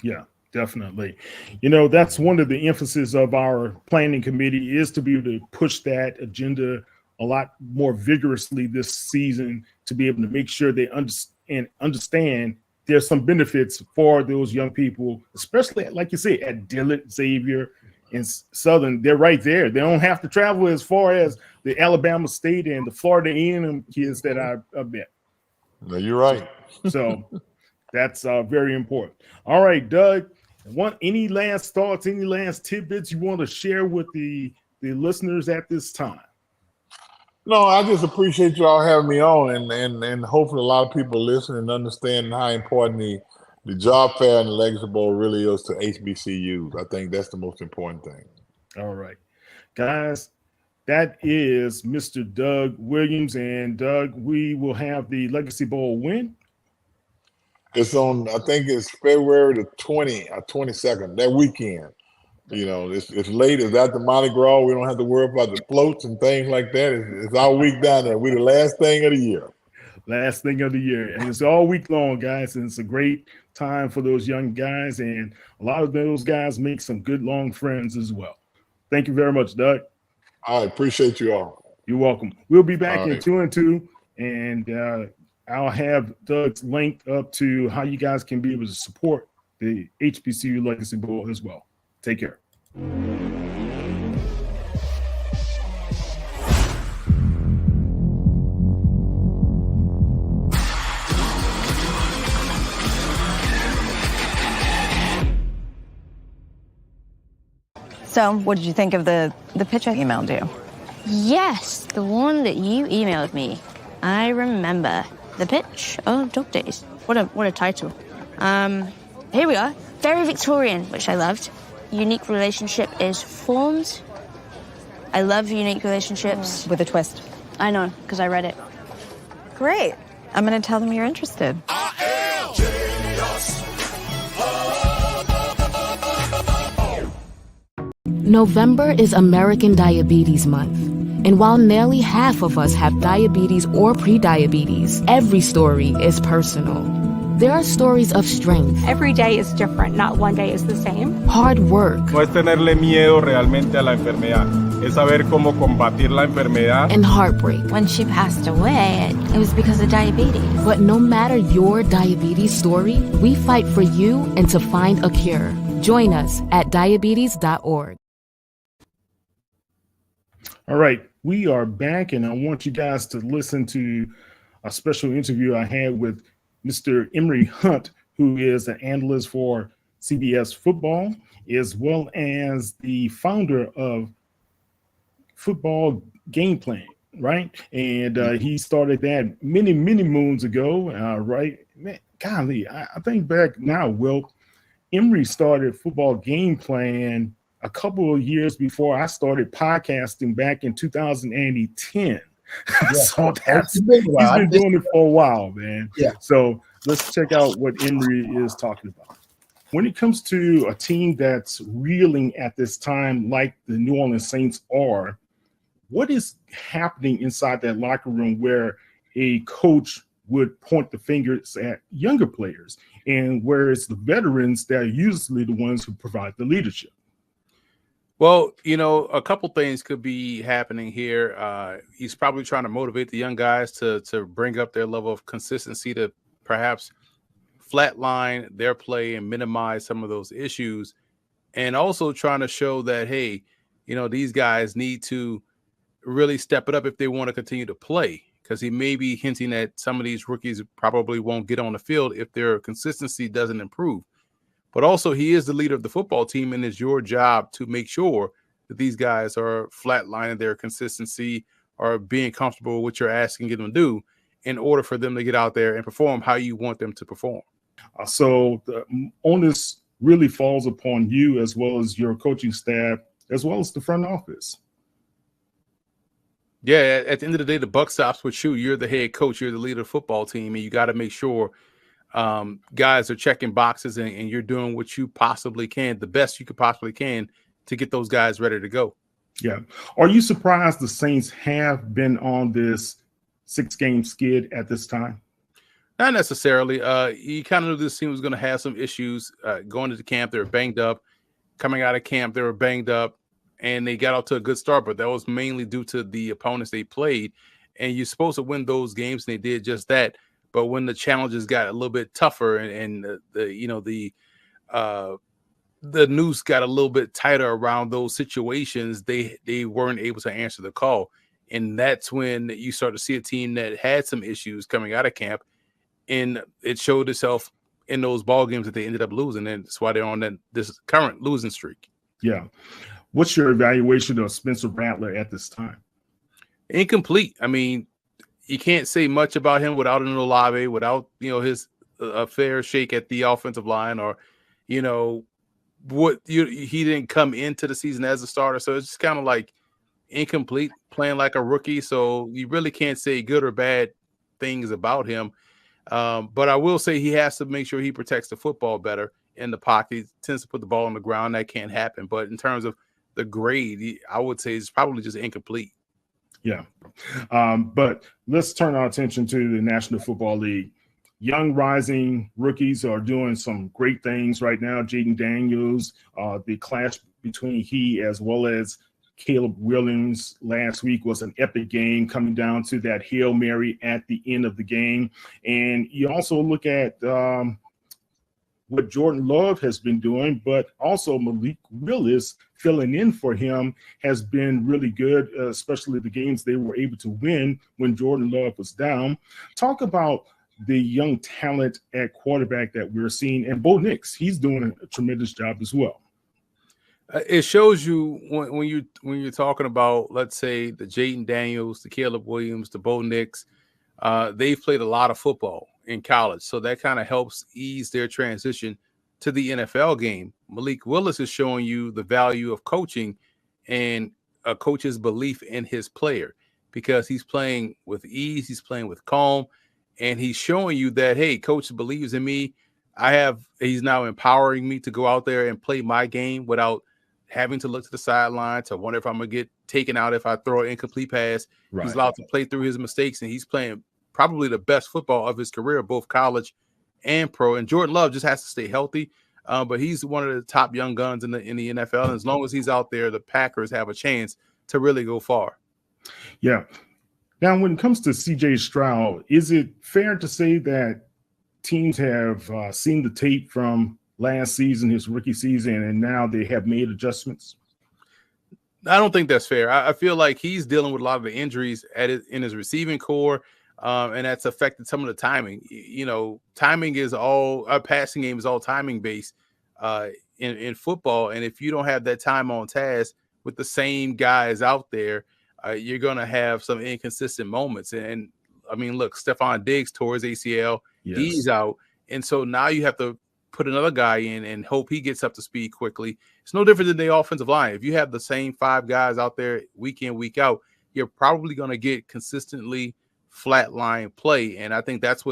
Yeah, definitely. That's one of the emphasis of our planning committee, is to be able to push that agenda a lot more vigorously this season, to be able to make sure they understand there's some benefits for those young people, especially, like you say, at Dillard, Xavier, and Southern. They're right there. They don't have to travel as far as the Alabama State and the Florida A&M kids that I've met. No, you're right. So that's very important. All right, Doug, any last thoughts, any last tidbits you want to share with the listeners at this time? No, I just appreciate you all having me on, and hopefully a lot of people listen and understand how important the job fair and the Legacy Bowl really is to HBCUs. I think that's the most important thing. All right, guys, that is Mr. Doug Williams. And Doug, we will have the Legacy Bowl when? It's on, I think it's February the 20th or 22nd, that weekend. You know, it's late. It's after Mardi Gras. We don't have to worry about the floats and things like that. It's our week down there. We're the last thing of the year. Last thing of the year. And it's all week long, guys. And it's a great time for those young guys. And a lot of those guys make some good long friends as well. Thank you very much, Doug. I appreciate you all. You're welcome. We'll be back All in right. 2 and 2. And I'll have Doug's link up to how you guys can be able to support the HBCU Legacy Bowl as well. Take care. So, what did you think of the pitch I emailed you? Yes, the one that you emailed me. I remember. The pitch of dog days. What a title. Here we are. Very Victorian, which I loved. Unique relationship is formed. I love unique relationships. With a twist. I know, because I read it. Great. I'm going to tell them you're interested. November is American Diabetes Month. And while nearly half of us have diabetes or prediabetes, every story is personal. There are stories of strength. Every day is different, not one day is the same. Hard work. No es tenerle miedo realmente a la enfermedad, es saber cómo combatir la enfermedad. And heartbreak. When she passed away, it was because of diabetes. But no matter your diabetes story, we fight for you and to find a cure. Join us at diabetes.org. All right, we are back, and I want you guys to listen to a special interview I had with Mr. Emory Hunt, who is an analyst for CBS Football, as well as the founder of Football Gameplan, right? And he started that many moons ago, right? Man, golly, I think back now, Will, Emory started Football Gameplan a couple of years before I started podcasting back in 2010. Yeah. So It's been a while. he's been doing it for a while, man. Yeah. So let's check out what Emory is talking about. When it comes to a team that's reeling at this time, like the New Orleans Saints are, what is happening inside that locker room where a coach would point the fingers at younger players, and where it's the veterans that are usually the ones who provide the leadership? Well, you know, a couple things could be happening here. He's probably trying to motivate the young guys to bring up their level of consistency, to perhaps flatline their play and minimize some of those issues, and also trying to show that, hey, you know, these guys need to really step it up if they want to continue to play, because he may be hinting that some of these rookies probably won't get on the field if their consistency doesn't improve. But also, he is the leader of the football team, and it's your job to make sure that these guys are flatlining their consistency or being comfortable with what you're asking them to do in order for them to get out there and perform how you want them to perform. So the onus really falls upon you, as well as your coaching staff, as well as the front office. Yeah, at the end of the day, the buck stops with you. You're the head coach. You're the leader of the football team, and you got to make sure guys are checking boxes and you're doing what you possibly can, the best you could possibly can, to get those guys ready to go. Yeah. Are you surprised the Saints have been on this 6-game skid at this time? Not necessarily. You kind of knew this team was going to have some issues going into camp. They were banged up. Coming out of camp, they were banged up, and they got off to a good start, but that was mainly due to the opponents they played. And you're supposed to win those games, and they did just that. But when the challenges got a little bit tougher and the noose got a little bit tighter around those situations, they weren't able to answer the call. And that's when you start to see a team that had some issues coming out of camp, and it showed itself in those ball games that they ended up losing. And that's why they're on this current losing streak. Yeah. What's your evaluation of Spencer Rattler at this time? Incomplete. I mean, you can't say much about him without an Olave, without, his a fair shake at the offensive line, or, he didn't come into the season as a starter. So it's just kind of like incomplete, playing like a rookie. So you really can't say good or bad things about him. But I will say he has to make sure he protects the football better in the pocket. He tends to put the ball on the ground. That can't happen. But in terms of the grade, I would say it's probably just incomplete. Yeah. But let's turn our attention to the National Football League. Young rising rookies are doing some great things right now. Jaden Daniels, the clash between he as well as Caleb Williams last week was an epic game, coming down to that Hail Mary at the end of the game. And you also look at what Jordan Love has been doing, but also Malik Willis filling in for him has been really good, especially the games they were able to win when Jordan Love was down. Talk about the young talent at quarterback that we're seeing, and Bo Nix, he's doing a tremendous job as well. It shows you when you're talking about, let's say, the Jaden Daniels, the Caleb Williams, the Bo Nix, they've played a lot of football in college, so that kind of helps ease their transition to the NFL game. Malik Willis is showing you the value of coaching and a coach's belief in his player, because he's playing with ease, he's playing with calm, and he's showing you that, hey, coach believes in me. He's now empowering me to go out there and play my game without having to look to the sideline to wonder if I'm going to get taken out if I throw an incomplete pass. Right. He's allowed to play through his mistakes, and he's playing probably the best football of his career, both college and pro. And Jordan Love just has to stay healthy, but he's one of the top young guns in the NFL. And as long as he's out there, the Packers have a chance to really go far. Yeah. Now, when it comes to C.J. Stroud, is it fair to say that teams have seen the tape from last season, his rookie season, and now they have made adjustments? I don't think that's fair. I feel like he's dealing with a lot of the injuries in his receiving core, and that's affected some of the timing. Timing is all – our passing game is all timing based in football, and if you don't have that time on task with the same guys out there, you're going to have some inconsistent moments. And I mean, look, Stephon Diggs tore his ACL. Yes. He's out. And so now you have to put another guy in and hope he gets up to speed quickly. It's no different than the offensive line. If you have the same 5 guys out there week in, week out, you're probably going to get consistently flatline play. And I think that's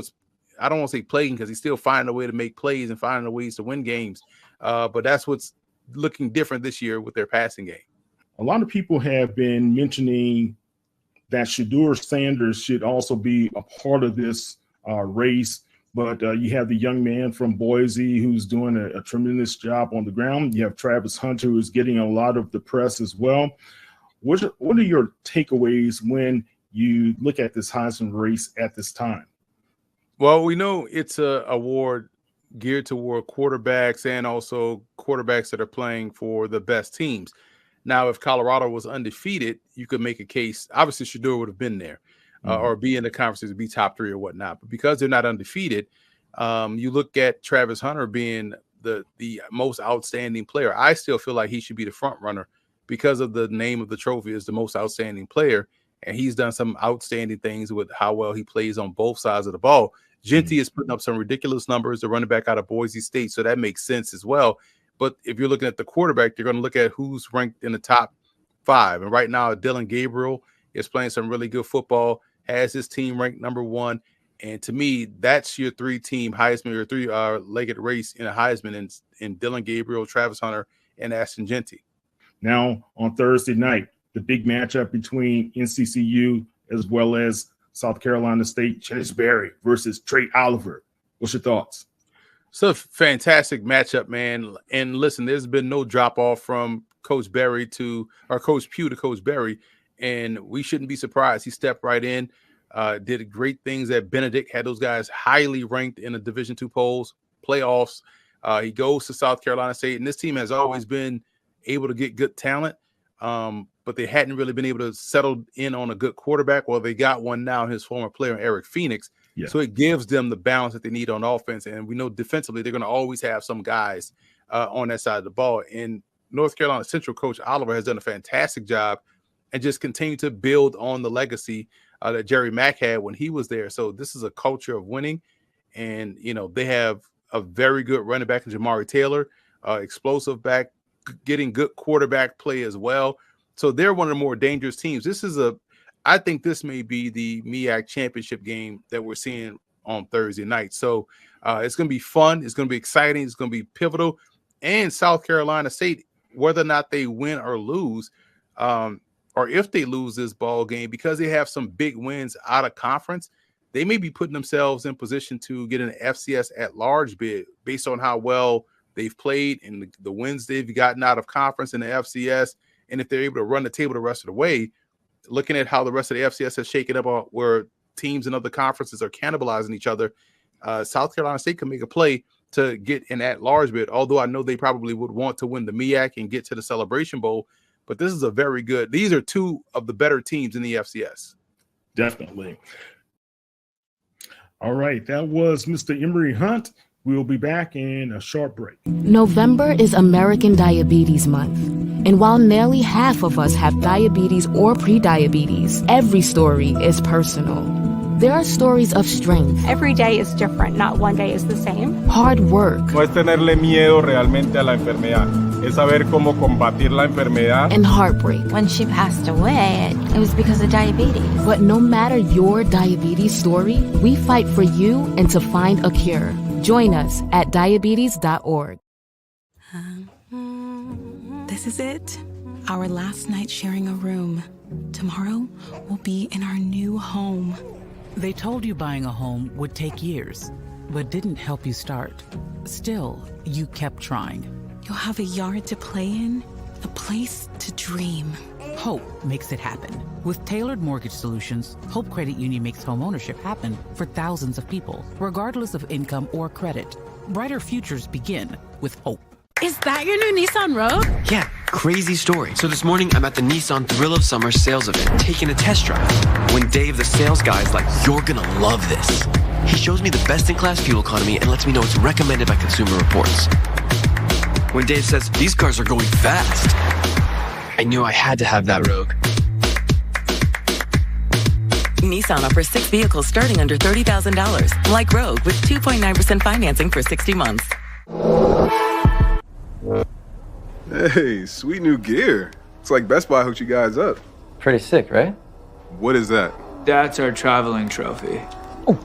I don't want to say plaguing, because he's still finding a way to make plays and finding ways to win games. But that's what's looking different this year with their passing game. A lot of people have been mentioning that Shedeur Sanders should also be a part of this race, but you have the young man from Boise who's doing a tremendous job on the ground. You have Travis Hunter, who's getting a lot of the press as well. What are your takeaways when you look at this Heisman race at this time? Well, we know it's an award geared toward quarterbacks and also quarterbacks that are playing for the best teams. Now, if Colorado was undefeated, you could make a case. Obviously, Shedeur would have been there or be in the conferences, be top 3 or whatnot. But because they're not undefeated, you look at Travis Hunter being the most outstanding player. I still feel like he should be the front runner because of the name of the trophy is the most outstanding player. And he's done some outstanding things with how well he plays on both sides of the ball. Genty is putting up some ridiculous numbers, the running back out of Boise State. So that makes sense as well. But if you're looking at the quarterback, you're going to look at who's ranked in the top 5. And right now, Dillon Gabriel is playing some really good football, has his team ranked number 1. And to me, that's your 3-team Heisman, your 3-legged race in a Heisman in Dillon Gabriel, Travis Hunter, and Ashton Genty. Now, on Thursday night, the big matchup between NCCU as well as South Carolina State, Chase Berry versus Trey Oliver. What's your thoughts? It's a fantastic matchup, man. And listen, there's been no drop off from Coach Berry Coach Pugh to Coach Berry, and we shouldn't be surprised. He stepped right in, did great things at Benedict, had those guys highly ranked in the Division II polls, playoffs. He goes to South Carolina State, and this team has always been able to get good talent, but they hadn't really been able to settle in on a good quarterback. Well, they got one now, his former player, Eric Phoenix. Yeah. So it gives them the balance that they need on offense. And we know defensively, they're going to always have some guys on that side of the ball. And North Carolina Central coach Oliver has done a fantastic job and just continue to build on the legacy that Jerry Mack had when he was there. So this is a culture of winning. And, they have a very good running back in Jamari Taylor, explosive back, getting good quarterback play as well. So they're one of the more dangerous teams. I think this may be the MEAC championship game that we're seeing on Thursday night. So it's going to be fun. It's going to be exciting. It's going to be pivotal. And South Carolina State, whether or not they win or lose, or if they lose this ball game, because they have some big wins out of conference, they may be putting themselves in position to get an FCS at-large bid based on how well they've played and the wins they've gotten out of conference in the FCS. And if they're able to run the table the rest of the way, looking at how the rest of the FCS has shaken up, where teams in other conferences are cannibalizing each other, South Carolina State can make a play to get an at-large bid, although I know they probably would want to win the MEAC and get to the Celebration Bowl. But this is these are two of the better teams in the FCS. Definitely. All right, that was Mr. Emory Hunt. We'll be back in a short break. November is American Diabetes Month. And while nearly half of us have diabetes or prediabetes, every story is personal. There are stories of strength. Every day is different, not one day is the same. Hard work. No es tenerle miedo realmente a la enfermedad. Es saber cómo combatir la enfermedad. And heartbreak. When she passed away, it was because of diabetes. But no matter your diabetes story, we fight for you and to find a cure. Join us at diabetes.org. This is it. Our last night sharing a room. Tomorrow, we'll be in our new home. They told you buying a home would take years, but didn't help you start. Still, you kept trying. You'll have a yard to play in, a place to dream. Hope makes it happen. With tailored mortgage solutions, Hope Credit Union makes homeownership happen for thousands of people, regardless of income or credit. Brighter futures begin with Hope. Is that your new Nissan Rogue? Yeah, crazy story. So this morning, I'm at the Nissan Thrill of Summer sales event, taking a test drive. When Dave, the sales guy, is like, "You're gonna love this." He shows me the best-in-class fuel economy and lets me know it's recommended by Consumer Reports. When Dave says, "These cars are going fast," I knew I had to have that Rogue. Nissan offers 6 vehicles starting under $30,000, like Rogue, with 2.9% financing for 60 months. Hey, sweet new gear. It's like Best Buy hooked you guys up. Pretty sick, right? What is that? That's our traveling trophy. Oh,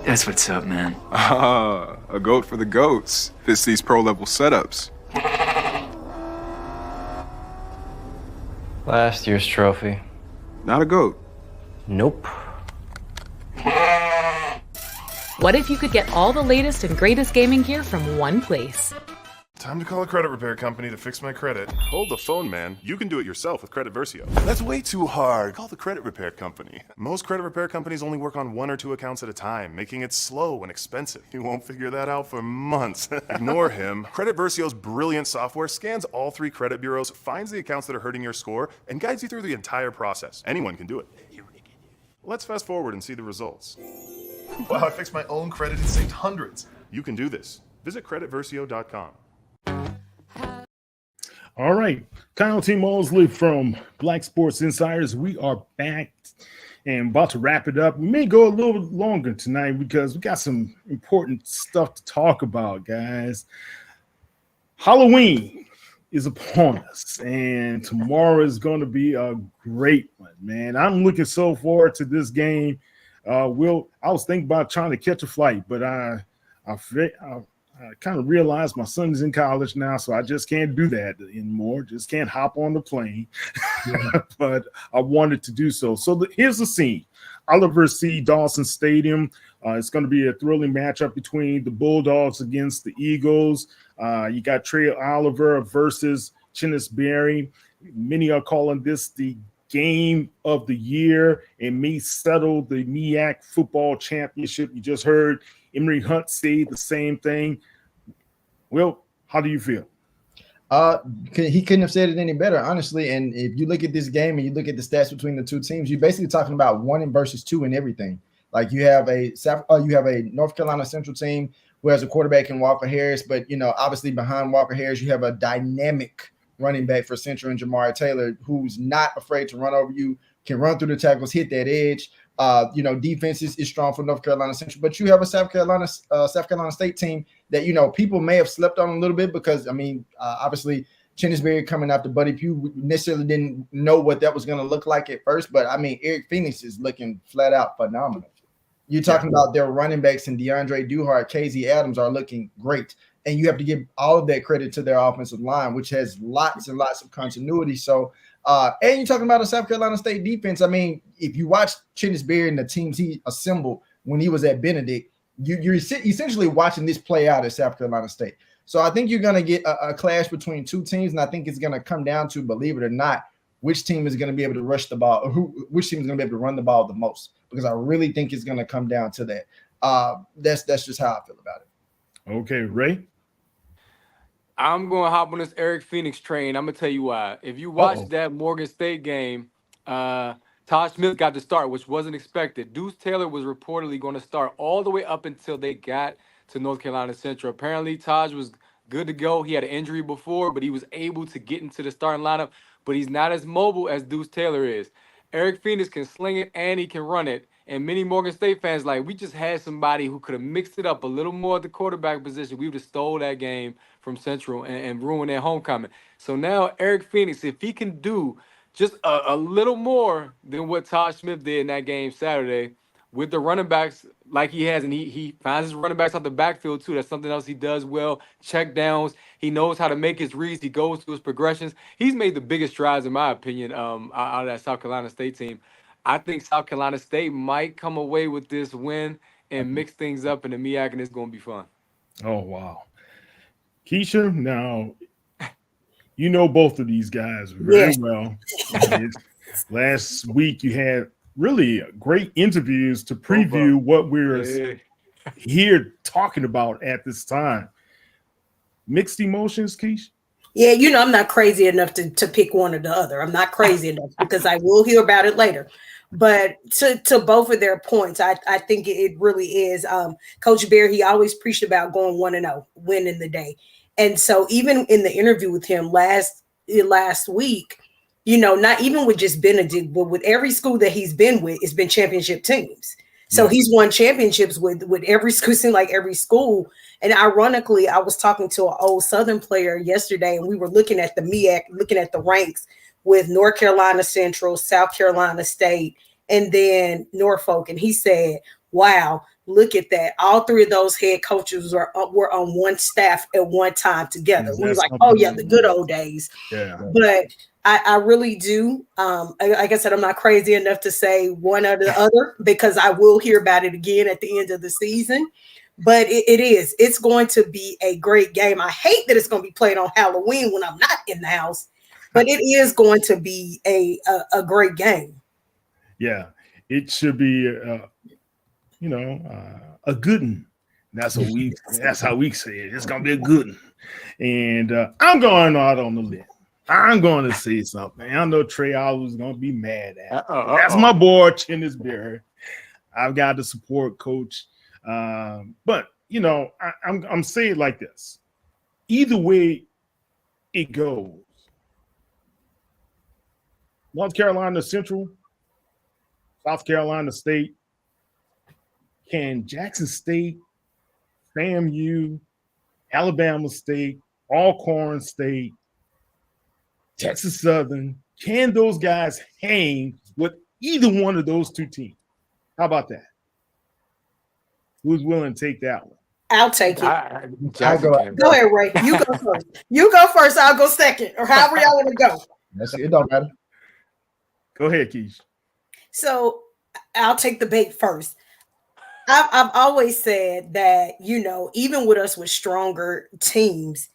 that's what's up, man. Ah, a goat for the goats. Fits these pro-level setups. Last year's trophy. Not a goat. Nope. What if you could get all the latest and greatest gaming gear from one place? Time to call a credit repair company to fix my credit. Hold the phone, man. You can do it yourself with Credit Versio. That's way too hard. Call the credit repair company. Most credit repair companies only work on 1 or 2 accounts at a time, making it slow and expensive. You won't figure that out for months. Ignore him. Credit Versio's brilliant software scans all 3 credit bureaus, finds the accounts that are hurting your score, and guides you through the entire process. Anyone can do it. Let's fast forward and see the results. Wow, I fixed my own credit and saved hundreds. You can do this. Visit creditversio.com. All right, Kyle T. Mosley from Black Sports Insiders. We are back and about to wrap it up. We may go a little longer tonight because we got some important stuff to talk about, guys. Halloween is upon us, and tomorrow is going to be a great one, man. I'm looking so forward to this game. I was thinking about trying to catch a flight, but I kind of realized my son is in college now, so I just can't do that anymore. Just can't hop on the plane. But I wanted to do so. So here's the scene. Oliver C. Dawson Stadium. It's going to be a thrilling matchup between the Bulldogs against the Eagles. You got Trey Oliver versus Chinnis Berry. Many are calling this the game of the year and may settle the MEAC football championship. You just heard Emory Hunt say the same thing. Well, how do you feel? He couldn't have said it any better, honestly. And if you look at this game and you look at the stats between the two teams, you're basically talking about 1 versus 2 in everything. Like you have a North Carolina Central team who has a quarterback in Walker Harris, but obviously behind Walker Harris, you have a dynamic running back for Central and Jamari Taylor, who's not afraid to run over you, can run through the tackles, hit that edge. Defense is strong for North Carolina Central, but you have a South Carolina State team that, people may have slept on a little bit because, obviously Chennisberry coming after Buddy Pugh necessarily didn't know what that was going to look like at first, but Eric Phoenix is looking flat out phenomenal. You're talking about their running backs and DeAndre Duhart, KZ Adams are looking great. And you have to give all of that credit to their offensive line, which has lots and lots of continuity. So, and you're talking about a South Carolina State defense. If you watch Chennisberry and the teams he assembled when he was at Benedict, you're essentially watching this play out at South Carolina State. So I think you're going to get a clash between two teams, and I think it's going to come down to, believe it or not, which team is going to be able to rush the ball, or which team is going to be able to run the ball the most, because I really think it's going to come down to that. That's just how I feel about it. Okay, Ray? I'm going to hop on this Eric Phoenix train. I'm going to tell you why. If you watch that Morgan State game, Todd Smith got to start, which wasn't expected. Deuce Taylor was reportedly going to start all the way up until they got to North Carolina Central. Apparently, Taj was good to go. He had an injury before, but he was able to get into the starting lineup. But he's not as mobile as Deuce Taylor is. Eric Phoenix can sling it and he can run it. And many Morgan State fans, we just had somebody who could have mixed it up a little more at the quarterback position. We would have stole that game from Central and ruined their homecoming. So now Eric Phoenix, if he can do just a little more than what Todd Smith did in that game Saturday with the running backs like he has, and he finds his running backs out the backfield too. That's something else he does well. Check downs. He knows how to make his reads. He goes through his progressions. He's made the biggest strides, in my opinion, out of that South Carolina State team. I think South Carolina State might come away with this win and mix things up in the MEAC, and it's going to be fun. Oh, wow. Keisha, now, you know both of these guys very well. Last week, you had really great interviews to preview what we're here talking about at this time. Mixed emotions, Keisha? Yeah, I'm not crazy enough to pick one or the other. I'm not crazy enough because I will hear about it later. But to both of their points, I think it really is. Coach Bear, he always preached about going 1-0, winning the day. And so even in the interview with him last week, not even with just Benedict, but with every school that he's been with, it's been championship teams. So he's won championships with every school, seemed like every school. And ironically, I was talking to an old Southern player yesterday, and we were looking at the MEAC, looking at the ranks with North Carolina Central, South Carolina State, and then Norfolk. And he said, wow, look at that. All three of those head coaches were on one staff at one time together. We were like, oh, yeah, the good old days. Yeah. But I really do. Like I said, I'm not crazy enough to say one or the other because I will hear about it again at the end of the season. But it's going to be a great game. I hate that it's going to be played on Halloween when I'm not in the house, but it is going to be a great game. Yeah, it should be, a good one. That's how we say it. It's going to be a good one. And I'm going out on the limb. I'm going to say something. I know Trey Oliver's going to be mad at. That's my boy, Chennisberry. I've got to support Coach. But I'm saying it like this. Either way it goes, North Carolina Central, South Carolina State, can Jackson State, FAMU, Alabama State, Alcorn State, Texas Southern, can those guys hang with either one of those two teams? How about that? Who's willing to take that one? I'll take it. I'll go. Go ahead, Ray. You go first. You go first. I'll go second, or however y'all want to go. It don't matter. Go ahead, Keish. So I'll take the bait first. I've always said that, even with us with stronger teams,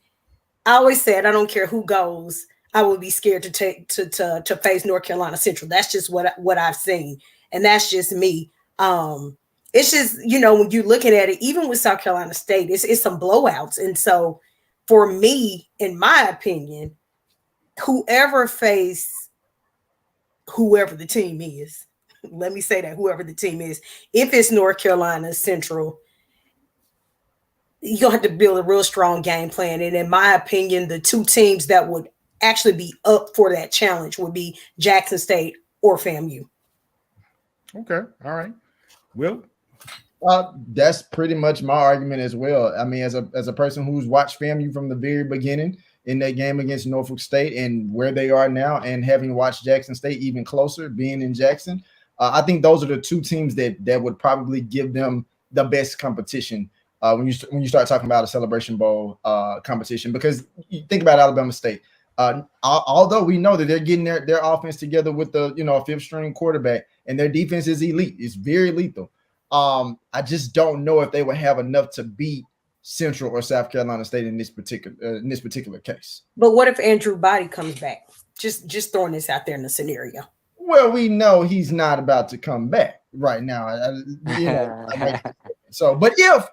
I always said I don't care who goes, I would be scared to face North Carolina Central. That's just what I've seen, and that's just me. It's just, when you're looking at it, even with South Carolina State, it's some blowouts. And so for me, in my opinion, whoever the team is, let me say that, whoever the team is, if it's North Carolina Central, you're going to have to build a real strong game plan. And in my opinion, the two teams that would actually be up for that challenge would be Jackson State or FAMU. Okay. All right. Well, that's pretty much my argument as well. I mean, as a person who's watched FAMU from the very beginning in that game against Norfolk State and where they are now, and having watched Jackson State even closer, being in Jackson, I think those are the two teams that would probably give them the best competition when you start talking about a Celebration Bowl competition. Because you think about Alabama State, although we know that they're getting their offense together with the a fifth string quarterback, and their defense is elite, it's very lethal. I just don't know if they would have enough to beat Central or South Carolina State in this particular case. But what if Andrew Body comes back? Just throwing this out there in the scenario. Well, we know he's not about to come back right now. So, but if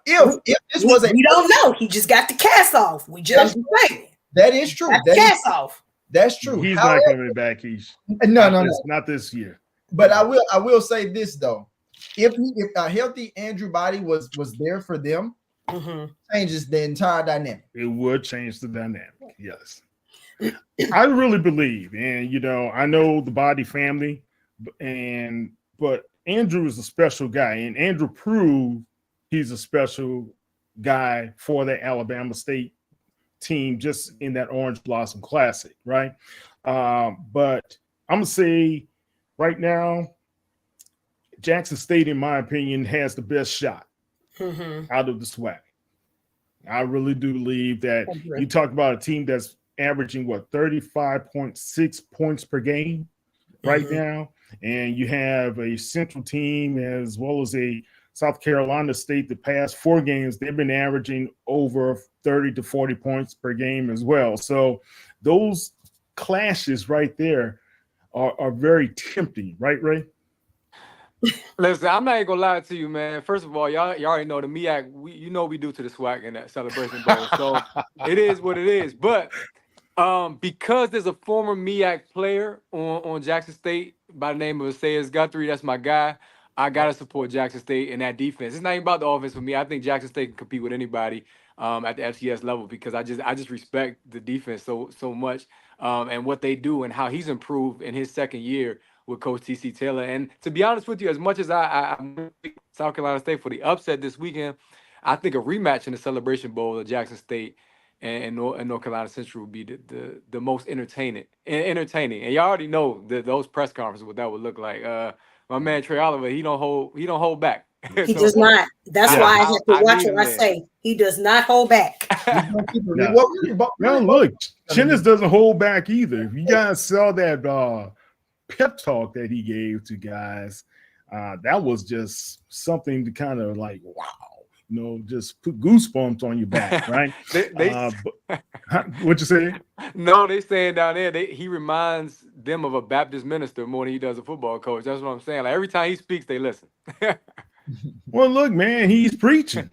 this was we don't know. He just got the cast off. We just saying. That is true. Cast off. That's true. He's not coming back. No, not this year. But I will say this though. If a healthy Andrew Body was there for them, changes the entire dynamic. It would change the dynamic. Yes. I really believe, and I know the Body family, but Andrew is a special guy, and Andrew proved he's a special guy for the Alabama State team just in that Orange Blossom Classic, right? But I'm gonna say right now, Jackson State, in my opinion, has the best shot out of the SWAC. I really do believe that. You talk about a team that's averaging 35.6 points per game right now, and you have a Central team as well as a South Carolina State. The past 4 games, they've been averaging over 30 to 40 points per game as well. So those clashes right there are very tempting, right, Ray? Listen, I'm not even gonna lie to you, man. First of all, y'all already know the MEAC. We do to the SWAC in that Celebration Bowl, so it is what it is. But because there's a former MEAC player on Jackson State by the name of Sayers Guthrie, that's my guy. I gotta support Jackson State in that defense. It's not even about the offense for me. I think Jackson State can compete with anybody at the FCS level because I just respect the defense so much and what they do and how he's improved in his second year with Coach T.C. Taylor. And to be honest with you, as much as I'm South Carolina State for the upset this weekend, I think a rematch in the Celebration Bowl of Jackson State and North Carolina Central would be the most entertaining. And y'all already know those press conferences, what that would look like. My man Trey Oliver, he don't hold back. He does not. That's why I have to watch what I say. He does not hold back. No, look, Chinnis doesn't hold back either. If you guys saw that pep talk that he gave to guys, that was just something to kind of like, wow, just put goosebumps on your back, right? What you say? No, they saying down there, he reminds them of a Baptist minister more than he does a football coach. That's what I'm saying. Like every time he speaks, they listen. Well, look, man, he's preaching.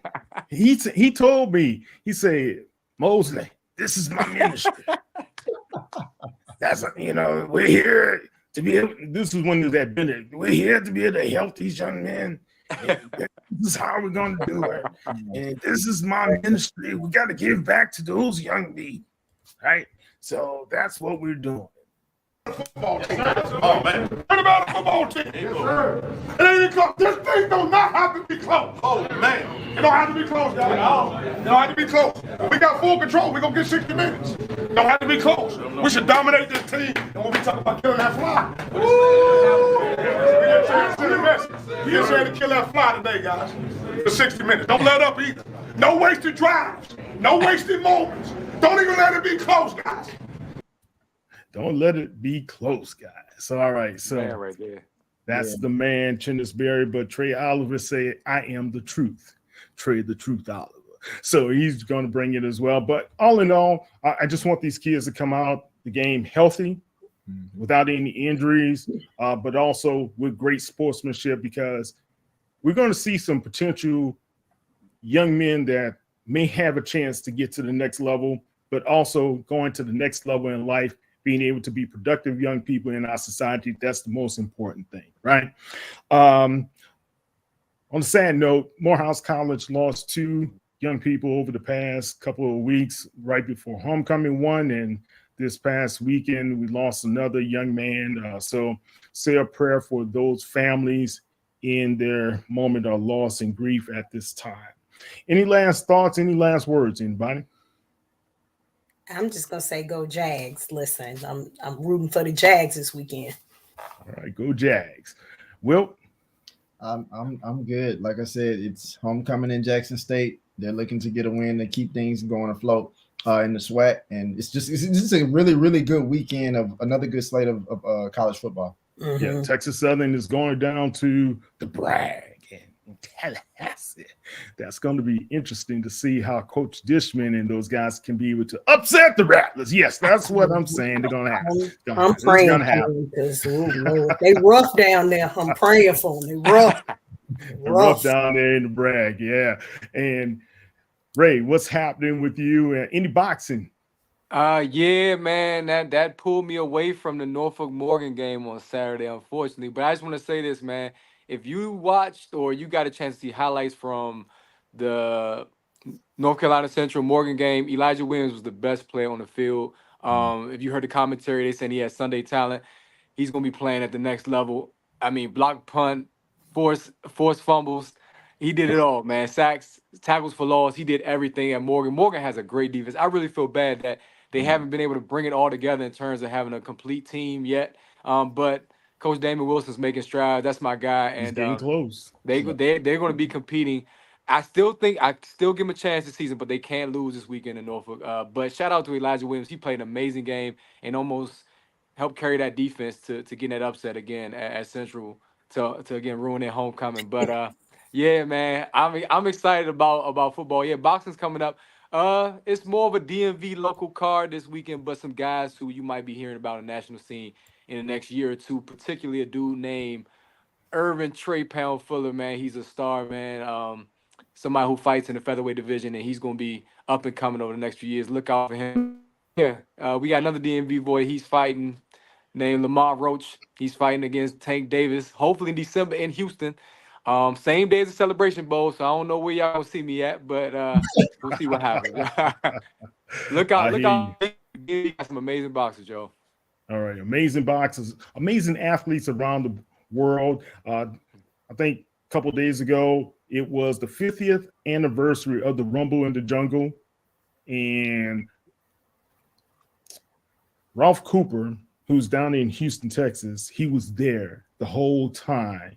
He told me, he said, Mosley, this is my ministry. That's we're here to be able, this is when he was at Bennett. We're here to be able to help these young men. This is how we're going to do it. And this is my ministry. We got to give back to those young people, right? So that's what we're doing. Football team. Oh, man. What about a football team? Yes, sir. It ain't even close. This thing does not have to be close. Oh, man. It don't have to be close, guys. It don't have to be close. We got full control. We're going to get 60 minutes. It don't have to be close. We should dominate this team. And when we talk about killing that fly, we get a chance to kill that fly today, guys. For 60 minutes. Don't let up either. No wasted drives. No wasted moments. Don't even let it be close, guys. Don't let it be close, guys. So, all right. So right there. That's the man, Chinnis Berry. But Trey Oliver said, I am the truth. Trey the Truth Oliver. So he's going to bring it as well. But all in all, I just want these kids to come out the game healthy, without any injuries, but also with great sportsmanship, because we're going to see some potential young men that may have a chance to get to the next level, but also going to the next level in life, being able to be productive young people in our society. That's the most important thing, right? On a sad note, Morehouse College lost 2 young people over the past couple of weeks, right before homecoming, one, and this past weekend. We lost another young man. So say a prayer for those families in their moment of loss and grief at this time. Any last thoughts? Any last words, anybody? I'm just gonna say go Jags. Listen, I'm rooting for the Jags this weekend. All right, go Jags. Will? I'm good. Like I said, it's homecoming in Jackson State. They're looking to get a win to keep things going afloat in the SWAC, and it's just a really, really good weekend of another good slate of college football. Mm-hmm. Yeah, Texas Southern is going down to the Bragg in Tallahassee. That's going to be interesting to see how Coach Dishman and those guys can be able to upset the Rattlers. Yes, that's what I'm saying. They're going to have. I'm praying for them because they rough down there. I'm praying for them. They rough. Rough down there in the Bragg, yeah. And Ray, what's happening with you? Any boxing? Yeah, man, that pulled me away from the Norfolk Morgan game on Saturday, unfortunately. But I just want to say this, man. If you watched or you got a chance to see highlights from the North Carolina Central Morgan game, Elijah Williams was the best player on the field. If you heard the commentary, they said he has Sunday talent. He's going to be playing at the next level. I mean, block punt, force fumbles. He did it all, man. Sacks, tackles for loss. He did everything at Morgan. Morgan has a great defense. I really feel bad that they haven't been able to bring it all together in terms of having a complete team yet. But Coach Damon Wilson's making strides. That's my guy. He's And getting close. They're going to be competing. I still give him a chance this season, but they can't lose this weekend in Norfolk. But shout out to Elijah Williams. He played an amazing game and almost helped carry that defense to get that upset again at Central to again ruin their homecoming. But yeah, man, I'm excited about football. Yeah, boxing's coming up. It's more of a DMV local card this weekend, but some guys who you might be hearing about on the national scene in the next year or two, particularly a dude named Irvin Trey Pound Fuller, man. He's a star, man. Somebody who fights in the featherweight division, and he's going to be up and coming over the next few years. Look out for him. Yeah, we got another DMV boy. He's fighting named Lamar Roach. He's fighting against Tank Davis, hopefully in December in Houston. Same day as the Celebration Bowl, so I don't know where y'all will see me at, but we'll see what happens. Look out. You got some amazing boxers, Joe. All right, amazing boxers, amazing athletes around the world. I think a couple of days ago, it was the 50th anniversary of the Rumble in the Jungle, and Ralph Cooper, who's down in Houston, Texas, he was there the whole time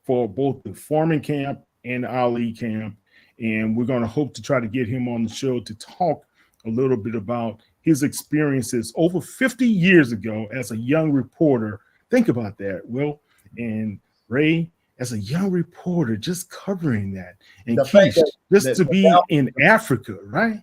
for both the Foreman camp and the Ali camp. And we're going to hope to try to get him on the show to talk a little bit about his experiences over 50 years ago as a young reporter. Think about that, Will and Ray, as a young reporter, just covering that. And Keish, just to be in Africa, right?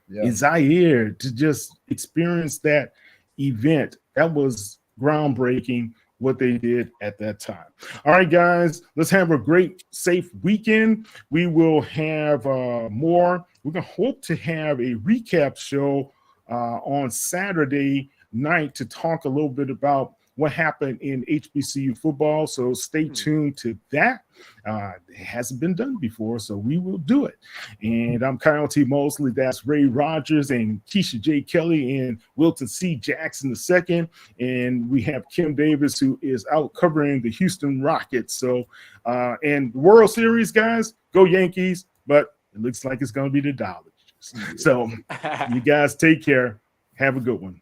Yeah. In Zaire, to just experience that event. That was groundbreaking, what they did at that time. All right, guys, let's have a great, safe weekend. We will have more. We're going to hope to have a recap show on Saturday night to talk a little bit about what happened in HBCU football. So stay tuned to that. It hasn't been done before, so we will do it. And I'm Kyle T. Mosley. That's Ray Rogers and Keisha J. Kelly and Wilton C. Jackson II. And we have Kim Davis, who is out covering the Houston Rockets. So, and the World Series, guys, go Yankees, but it looks like it's going to be the Dodgers. So you guys take care. Have a good one.